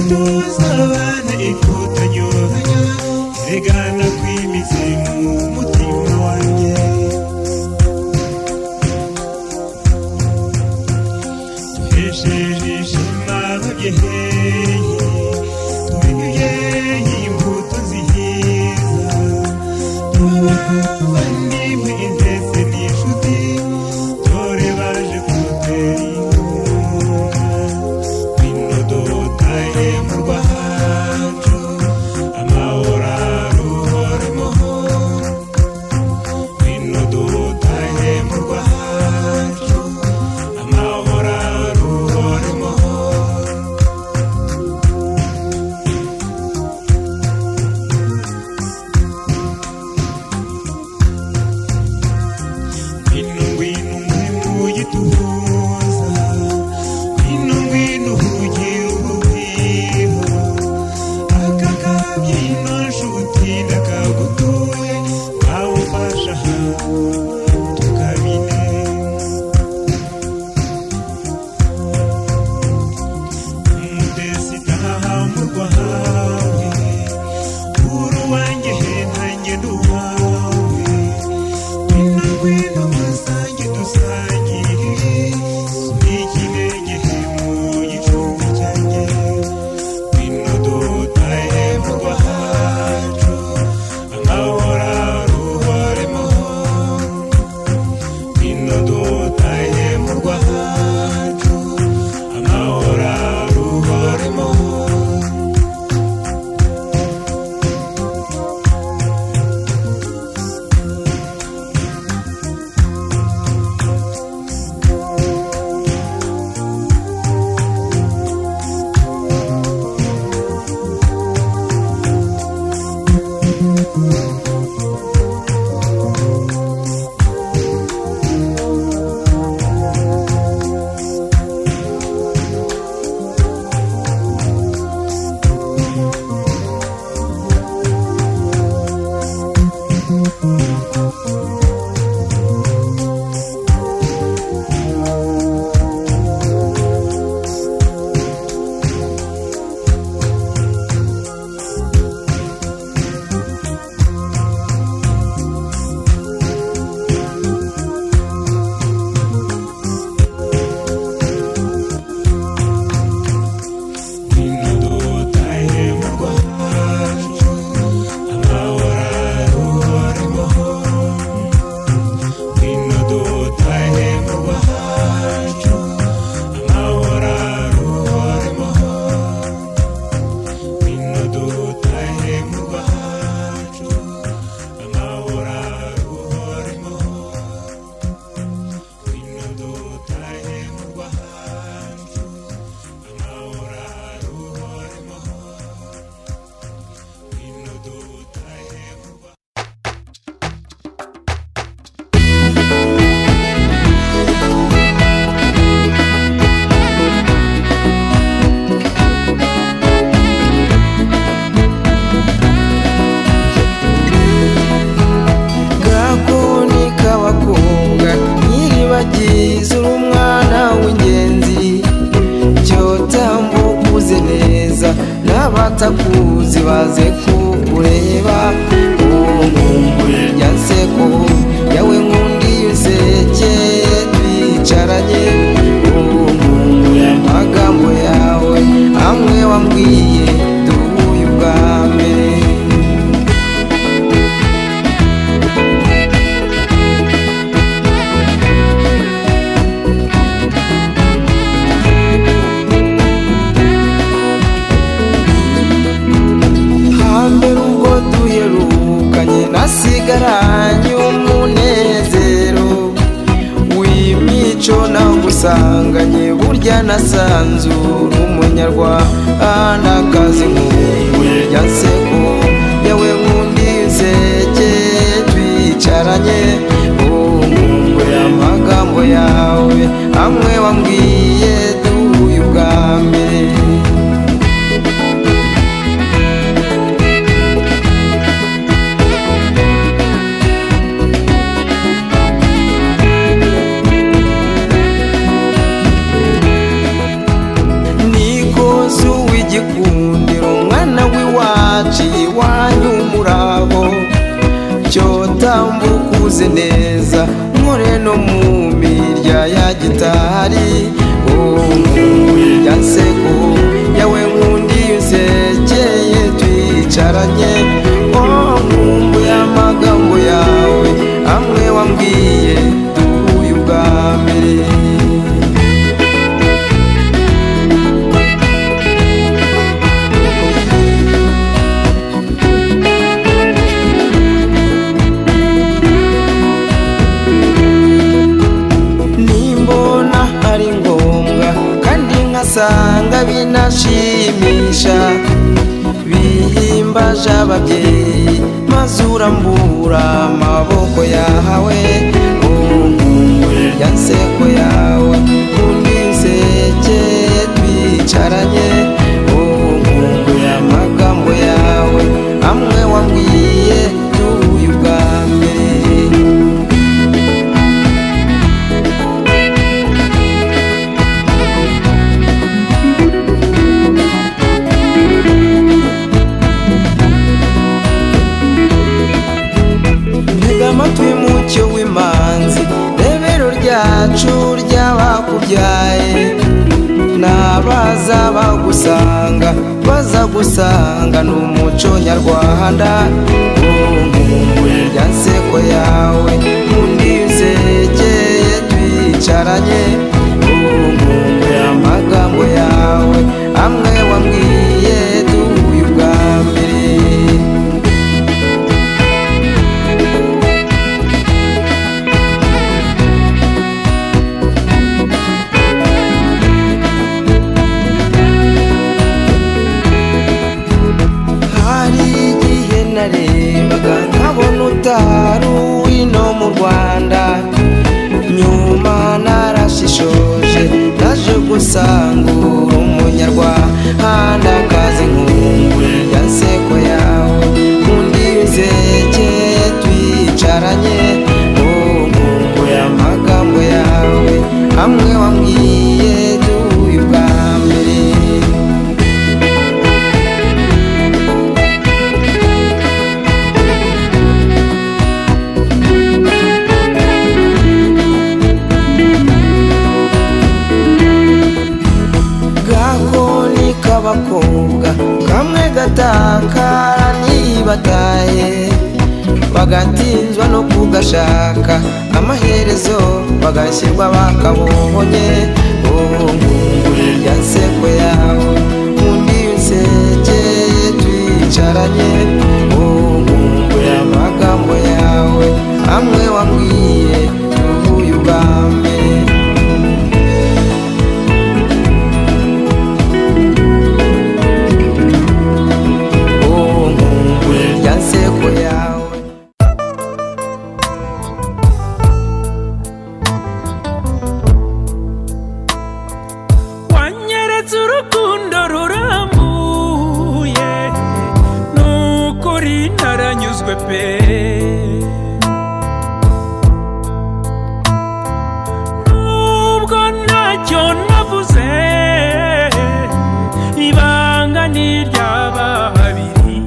tuzabane ikutanyohanya regana kwimize mu mutima wanjye tuhesheje ishema ababyeyi tubibyeyi imbuto zihiza tubavandimwe ndetse n'inshuti dore baje kudutera inkunga ngwino dutahe mu rwacu amahoro aruhoremo ngwino dutahe mu rwacu amahoro aruhoremo ngwino ngwino umuhemu ugituhuza ngwino ngwino uhugira ububiko aka kabyino nshuti ndakagutuye wawufasha tukabine umutesi taha mu rwawe uru wanjye nanjye nduwawe ngwino ngwino musange dusangire ikirenge mu gicucu cyanjye ngwino dutahe mu rwacu amahoro aruhoremo ngwino dutahe mu rwacu amahoro aruhoremo ngwino dutahe mu rwacu amahoro aruhoremo ngwino dutahe mu rwacu amahoro aruhoremo ngwino dutahe mu rwacu amahoro aruhoremo ngwino dutahe mu rwacu amahoro aruhoremo ngwino dutahe mu rwacu gakoni k'abakobwa nyiribagize uri umwana w'ingenzi cyotambuka uze neza n'abatakuzi baze kukureba nkumbuye rya nseko yawe nkundiye useke twicaranye nkumbuye amagambo yawe amwe wambwiye duhuye ubwa mbere hambere ubwo duherukanye nasigaranye umunezero w'imico nawugusanganye burya nasanze uri umunyarwandakazi nkumbuye rya nseko yawe nkundiye useke twicaranye nkumbuye amagambo yawe amwe wambwiye duhuye ubwa mbere nikoze uw'igikundiro utambuka uze neza nkore no mu mirya ya gitari. Nkumbuye ya nseko yawe nkundi usekeye twicaranye. Nkumbuye amagambo yawe amwe wambwiye duhuye ubwa mbere. Sanga binashimisha bihimbaje ababyeyi maze urambura amaboko yawe. Nkumbuye ya nseko yawe undi nsekeye twicaranye. Nkumbuye amagambo yawe amwe wambwiye duhuye ubwa mbere. Amatwi mucyo w'imanzi rebero ryacu ry'abakubyaye. Nabaza bagusanga baza gusanga n'umuco nyarwanda. Nkumbuye ya nseko yawe undi nsekeye twicaranye. Nkumbuye amagambo yawe amwe wambwiye duhuye ubwa mbere. Narebaga nkabona utari uw'ino mu Rwanda. Nyuma narashishoje naje gusanga uri umunyarwandakazi. Nkumbuye ya nseko yawe undi nsekeye twicaranye. Nkumbuye amagambo yawe amwe wambwiye duhuye ubwa mbere. Abakobwa kamwe gatakara ntibataye bagatinzwa no kugashaka amaherezo bagashyirwa bakabonye. Nkumbuye ya nseko yawe undi nsekeye twicaranye. Nkumbuye amagambo yawe amwe wambwiye duhuye ubwa mbere. Wanyeretse urukundo rurambuye nukuri naranyuzwe pe. Nubwo ntacyo navuze ibanga ni iry'aba babiri.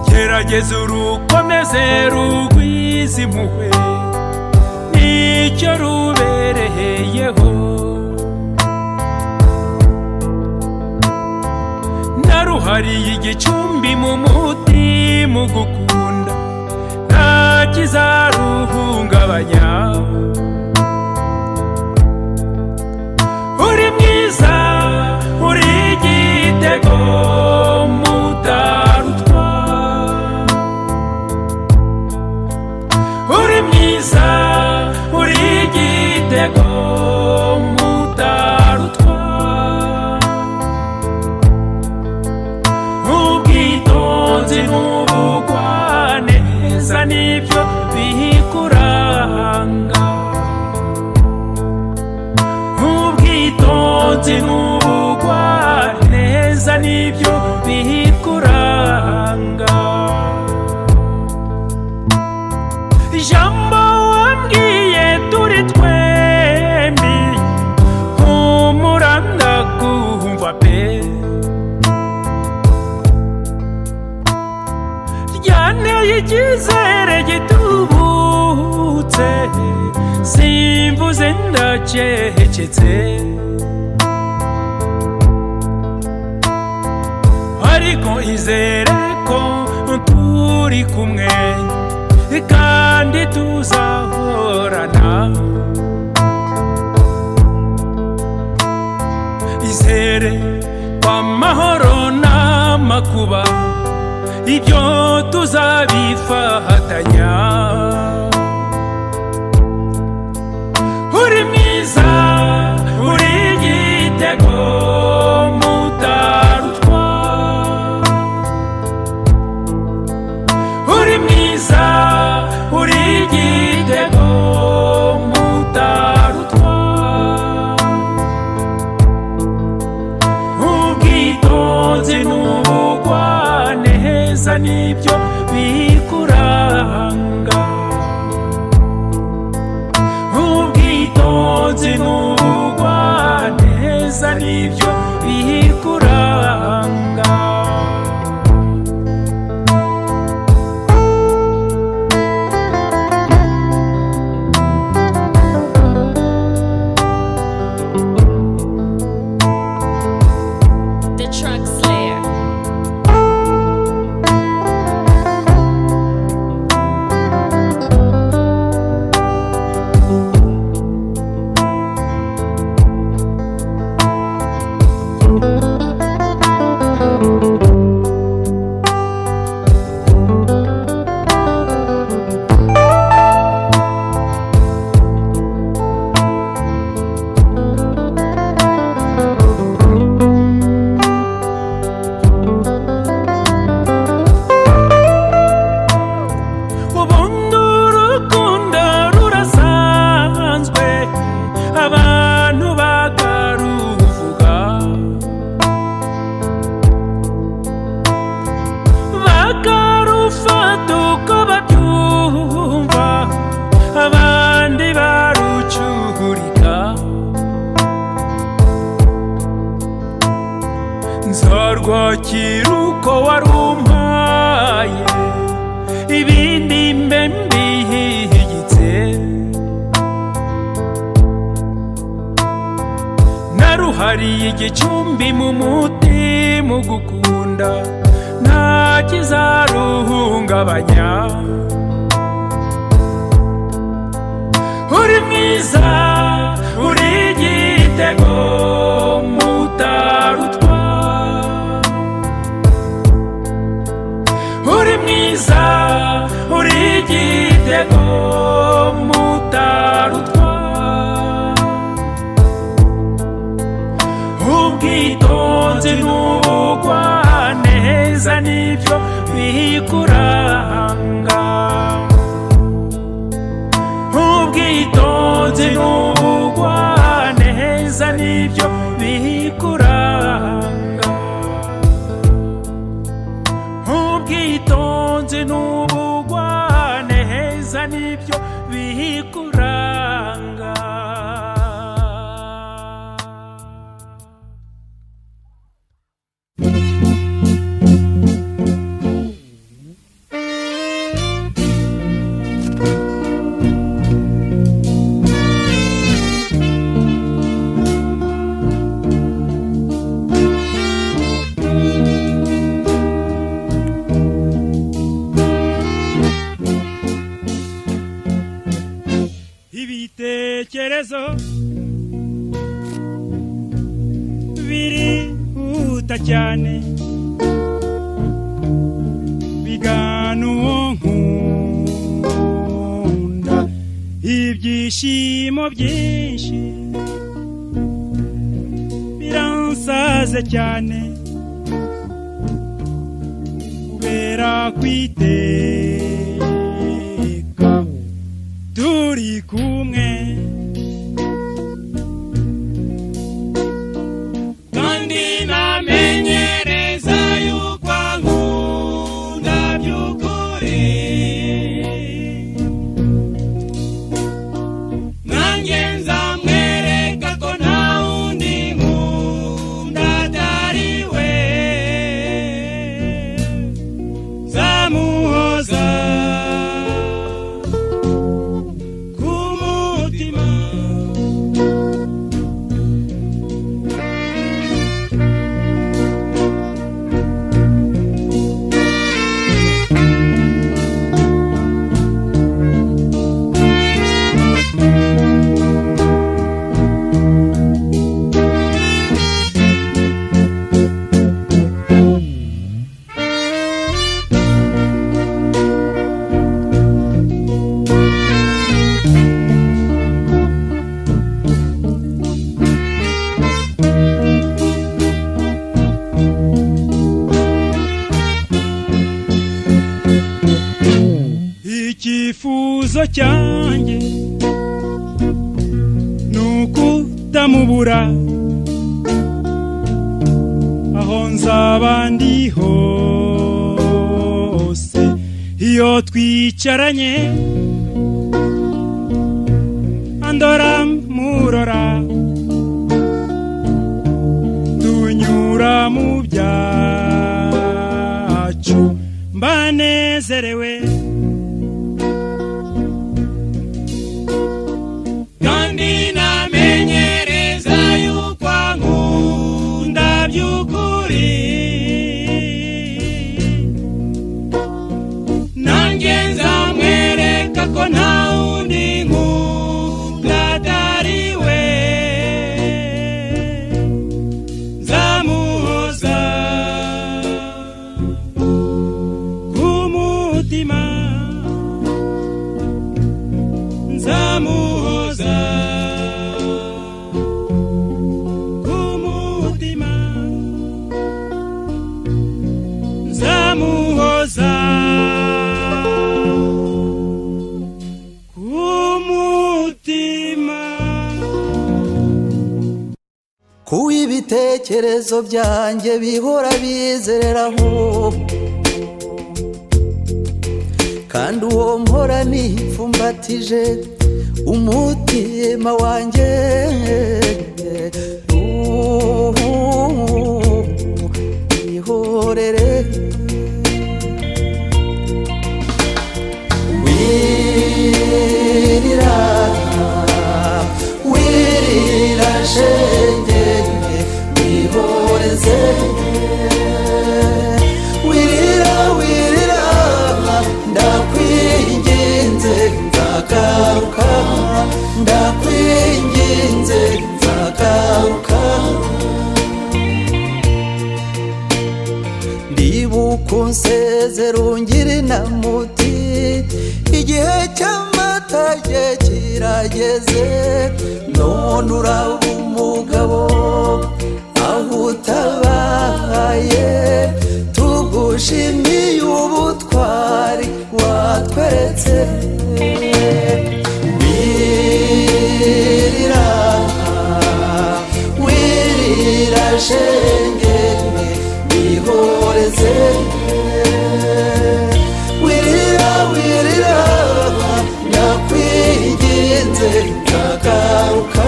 Gerageza urukomeze rugwize impuhwe nicyo rubereyeho. Naruhariye igicumbi mu mutima ugukunda nta kizaruhungabanya. Uri mwiza uri igitego mutarutwa. Uri mwiza uri igitego mutarutwa. Ubwitonzi n'ubugwaneza nibyo bikuranga. Ubwitonzi n'ubugwaneza nibyo bikuranga. Ijambo wambwiye turi twembi humura ndakumva pe. wampaye icyizere gitubutse simvuze ndacecetse ariko izere ko turi kumwe kandi tuzahorana izere kw'amahoro n'amakuba ibyo tuzabifatanya uri mwiza uri igitego mutarutwa uri mwiza uri igitego mutarutwa ubwitonzi n'ubugwaneza nibyo bikuranga ubwitonzi n'ubugwaneza nibyo bikuranga The Truck Slayer. ubundi urukundo rurasanzwe abantu bakaruvuga bakarufata uko babyumva abandi barucurika nzarwakira uko warumpaye ibindi mbe mbihigitse naruhariye igicumbi mu mutima ugukunda nta kizaruhungabanya uri mwiza uri igitego mutarutwa uri mwiza uri igitego mutarutwa ubwitonzi n'ubugwaneza nibyo bikuranga ubwitonzi n'ubugwaneza nibyo bikuranga ubwitonzi n'ubugwaneza nibyo bikuranga ibitekerezo birihuta cyane bigana uwo nkunda ibyishimo byinshi biransaze cyane kubera kwiteka turi kumwe kandi namenyereza yuko ankunda by'ukuri nanjye nzamwereka ko nta wundi nkunda atari we nzamuhoza icyifuzo cyanjye nukutamubura aho nzaba ndi hose iyo twicaranye andora murora tunyura mu byacu mbanezerewe kandi namenyereza yuko ankunda by'ukuri nanjye nzamwereka ko nta wundi nkunda atari we nzamuhoza ku mutima nzamuhoza ku mutima nzamuhoza ku mutima kuko ibitekerezo byanjye bihora bizereraho kandi uwo mpora nipfumbatije umutima wanjye ihorere wirira wirira shenge wihoreze wirira wirira ndakwinginze nzagaruka ndakwinginze nzagaruka ndibuka unsezera ungira inamuti igihe cy'amata cye kirageze none uraba umugabo aho utabaye tugushimiye ubutwari watweretse wirira wirira shenge wihoreze wirira wirira ndakwinginze nzagaruka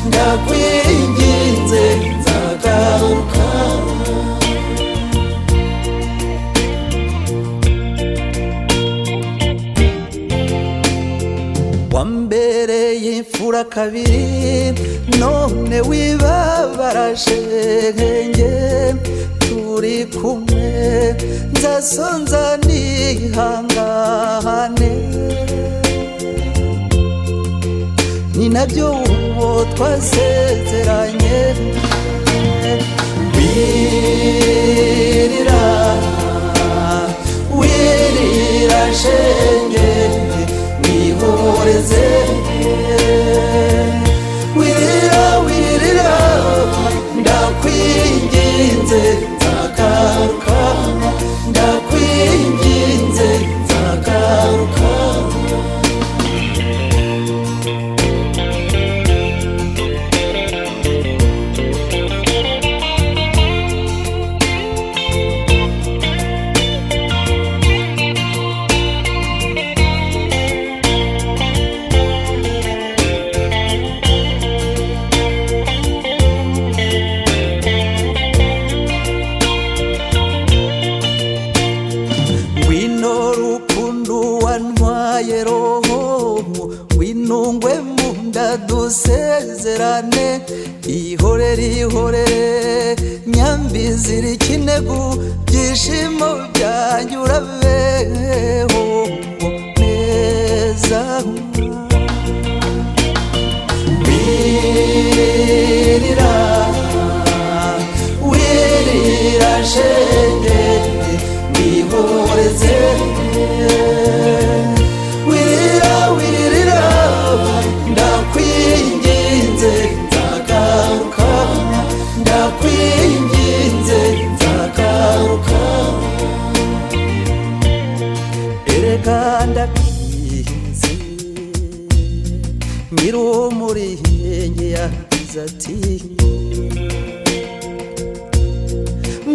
ndakwinginze nzagaruka wambereye imfura kabiri none wibabaraje nkenge turi kumwe nzasonza nihangane ni nabyo uwo twasezeranye wirira wirira shenge wihoreze wirira wirira ndakwinginze nzagaruka ndakwinginze nzagaruka winungwe munda dusezerane ihorere ihorere nyambizira ikinegu byishimo byanjye urabeho neza wirira wirira shenge wihoreze wirira wirira ndakwinginze nzagaruka ndakwinginze nzagaruka w'umurenge yagize ati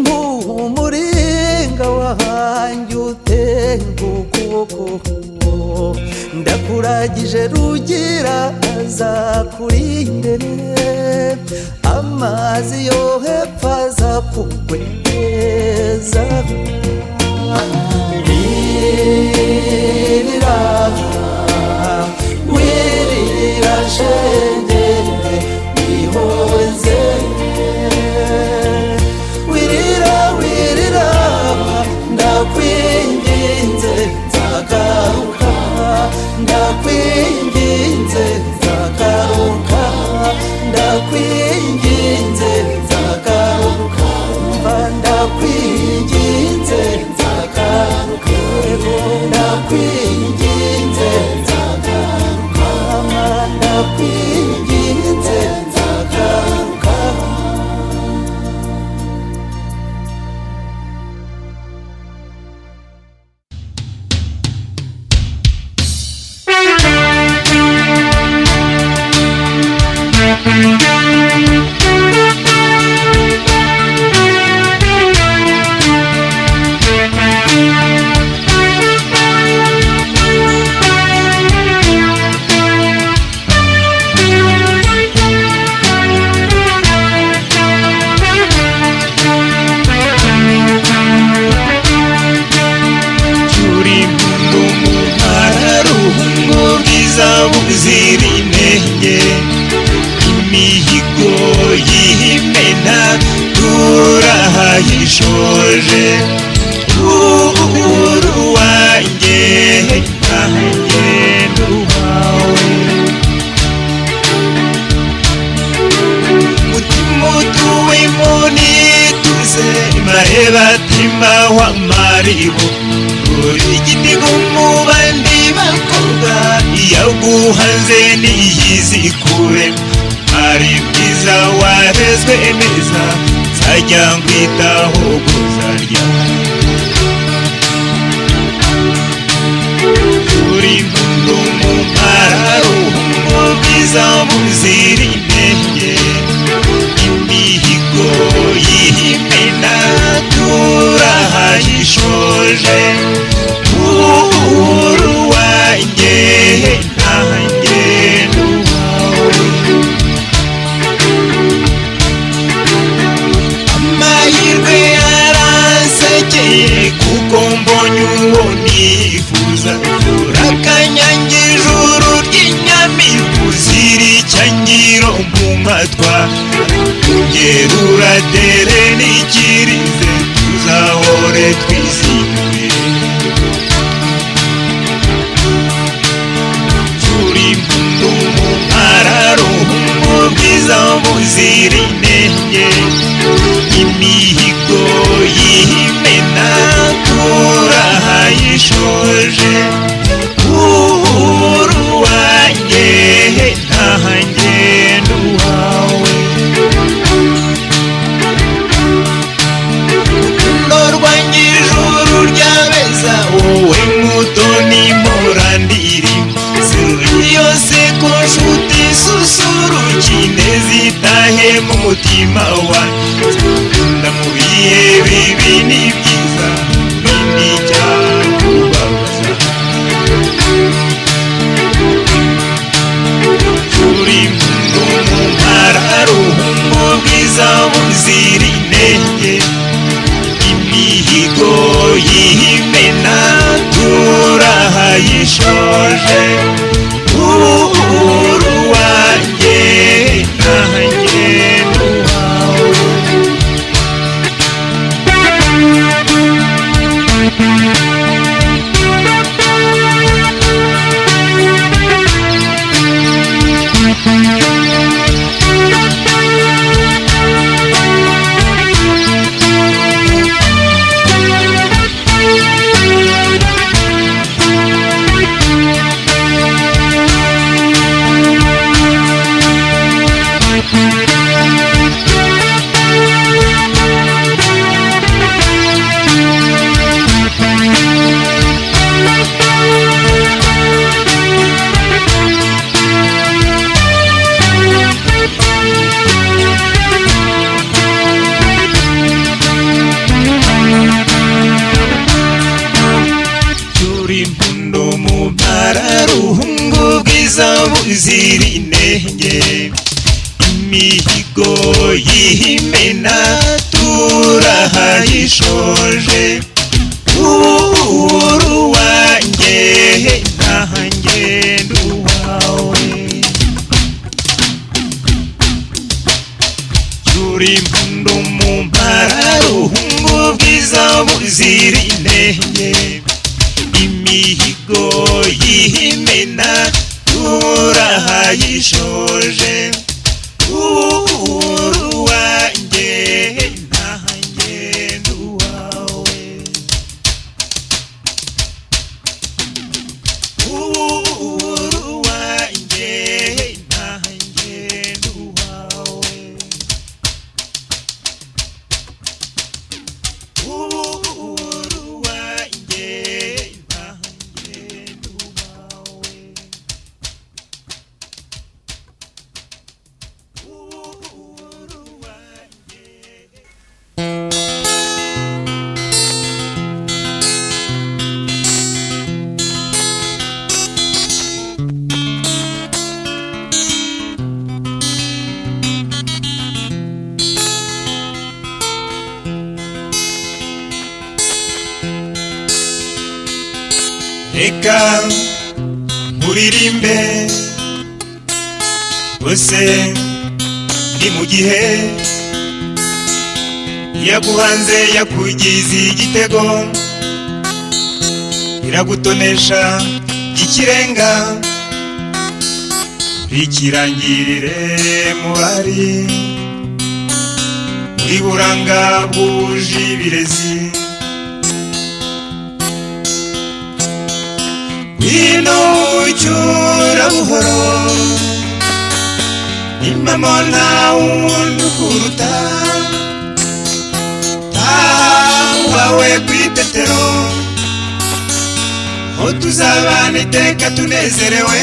nk'umuringa wanjye utenguka ukuboko ndakuragije rugira azakurinde amazi yo hepfo azakugweza wirira shenge ihoze wirira ndakwinginze nzagaruka ndakwinginze nzagaruka ndakwinginze nzagaruka mva ndakwinginze nzagaruka ndakwinginze nzagaruka ndakwinginze nzagaruka. Buzirinenge imihigo y'imena turahayishoje uhuru wanjye nanjye n'uwawe mutima utuwemo nituze marebatima w'amaribo igiti mubandi bakobwa yaguhanze niyizi kure ari bwiza warezwe neza nzajya nkwitaho kuzarya uri mpundu mu mpararo mu bwiza buzira inenge imihigo y'imena turahayishoje uhuru wanjye nanjye n'uwawe amahirwe yaransekeye kuko mbonye uwo nifuza urakanyange ijuru ry'inyamibwa ziricyangiro mu matwa ngeruratere n'ikirize tuzahore twizihiwe ubwiza buzira inenge imihigo y'imena turahayishoje uhuru wanjye nanjye n'uwawe urukundo rwanjye ijuru ryabeza wowe mutoni murandirimo yose ko nshuti susurukine zitahe mu mutima wanjye mu bihe bibi n'ibyiza bindi cyakubabaza turi mu mpararo mu bwiza buzira inenge imihigo y'imena turahayishoje uhuru wanjye nanjye n'uwawe turi impundu mu mpararuhungu bwiza buzira inenge imihigo y'imena turahayishoje uhuru wanjye nanjye nduwawe turi impundu mu mpararuhungu bwiza buzira inenge imihigo y'imena turahayishoje uhuru wanjye nanjye nduwawe uhuru wanjye nanjye nduwawe uhuru wanjye nanjye nduwawe uhuru wanjye. Reka nkuririmbe bose ni mu gihe yaguhanze yakugize igitego iragutonesha ikirenga ikirangirire mubari uri buranga bwuje ibirezi wino ucyura buhoro impamo nta wundi ukuruta tawawe kwitetero aho tuzabana iteka tunezerewe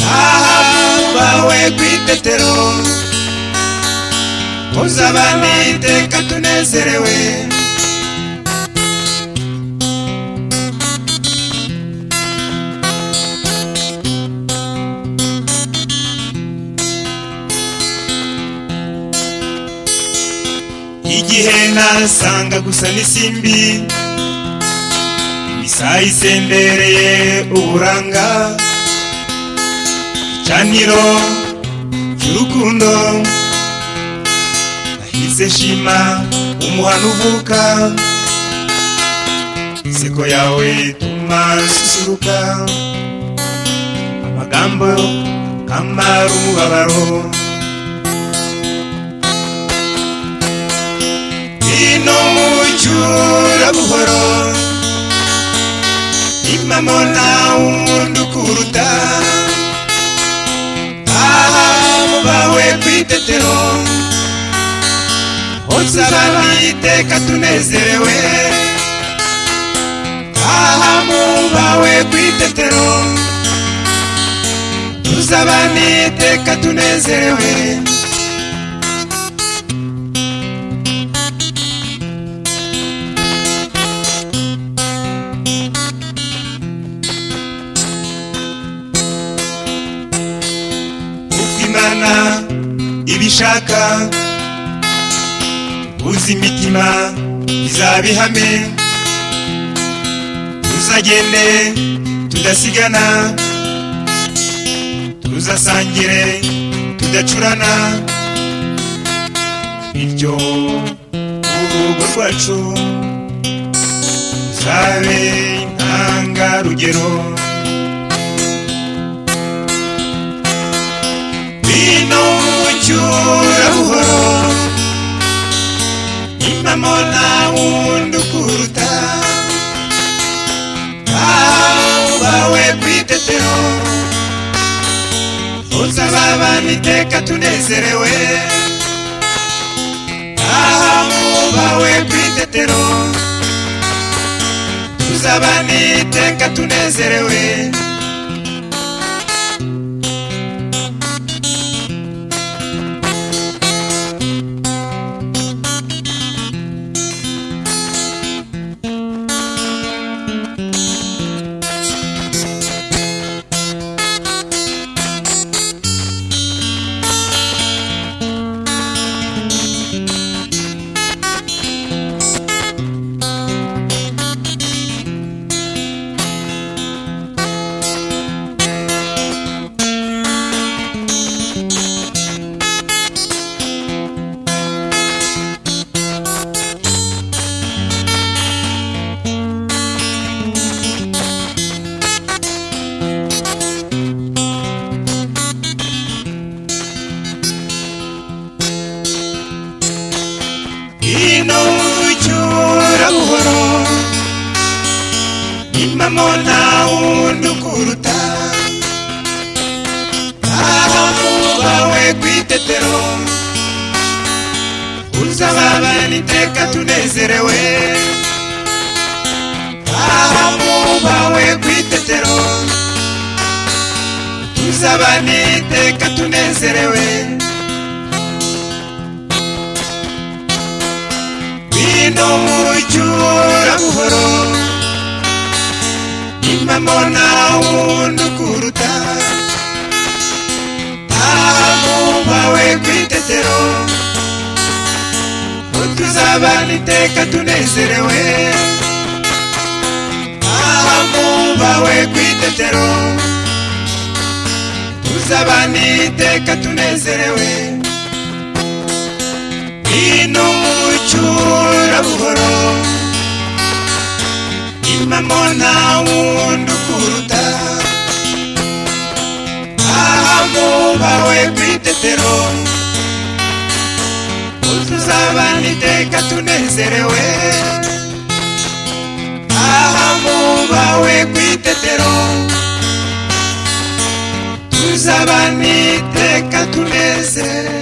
tawawe kwitetero tuzabana iteka tunezerewe igihe nasanga gusa n'isimbi isaha isendereye uburanga icaniro cy'urukundo nahise shima umuhano uvuka inseko yawe ituma susuruka amagambo kamara umubabaro ino mucyura buhoro impamo nta wundi ukuruta mubawe kwitetero uzabana iteka tunezerewe mubawe kwitetero tuzabana iteka tunezerewe Imana ibishaka uzi imitima izabihame tuzagende tudasigana tuzasangire tudacurana bityo urugo rwacu ruzabe intangarugero ino mucyura buhoro impamo nta wundi ukuruta bawe kwitetero uzababana iteka tunezerewe bawe kwitetero tuzabana iteka tunezerewe impamo nta wundi ukuruta aha mubawe kw'itetero uzababana iteka tunezerewe aha mubawe kw'itetero uzabana iteka tunezerewe bino mucyura buhoro impamo nta wundi ukuruta aha mubawe kw'itetero tuzabana iteka tunezerewe aha mubawe kw'itetero tuzabana iteka tunezerewe bino mucyura buhoro impamo nta wundi ukuruta aha mubawe kw'itetero tuzabana iteka tunezerewe aha mubawe kw'itetero tuzabana iteka tunezerewe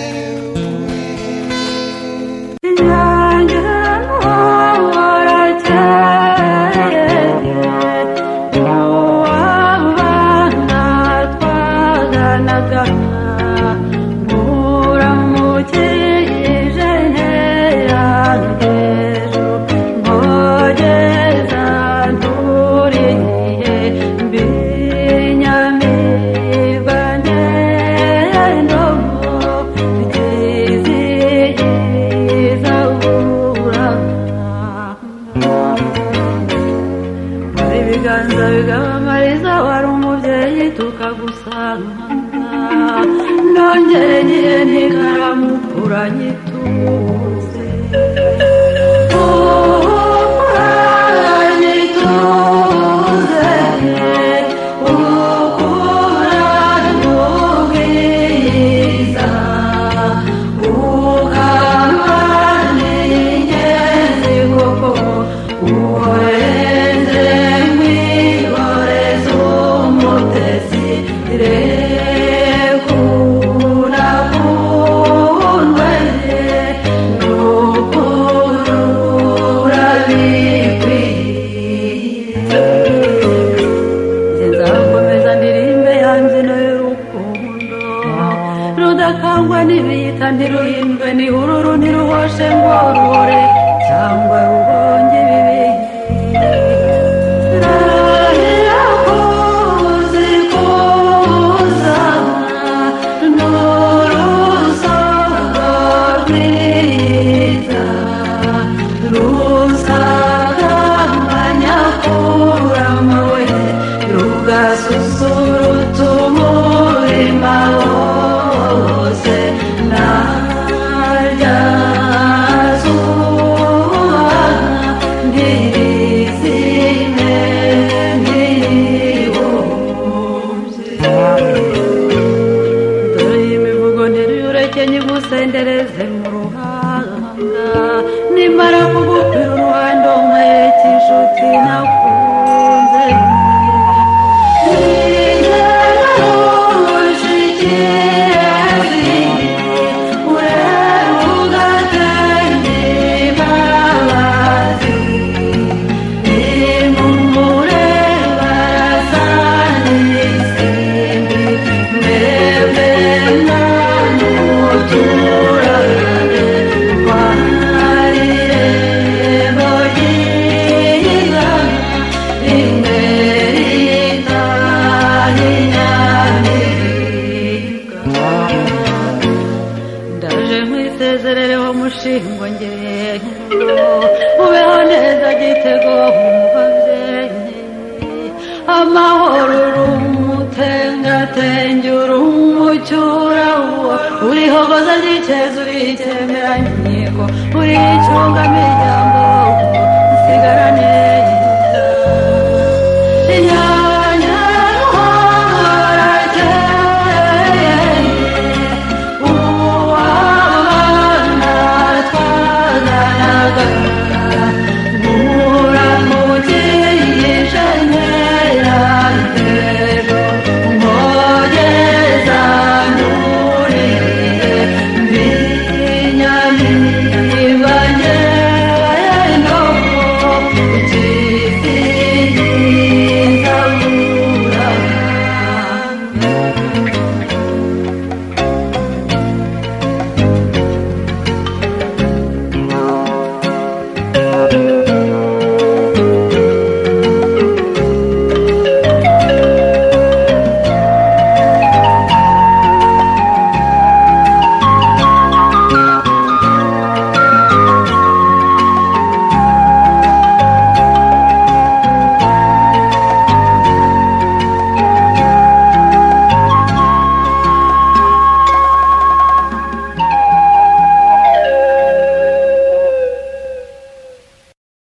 urihogoza gichezuri temeranyiko urichunga miryango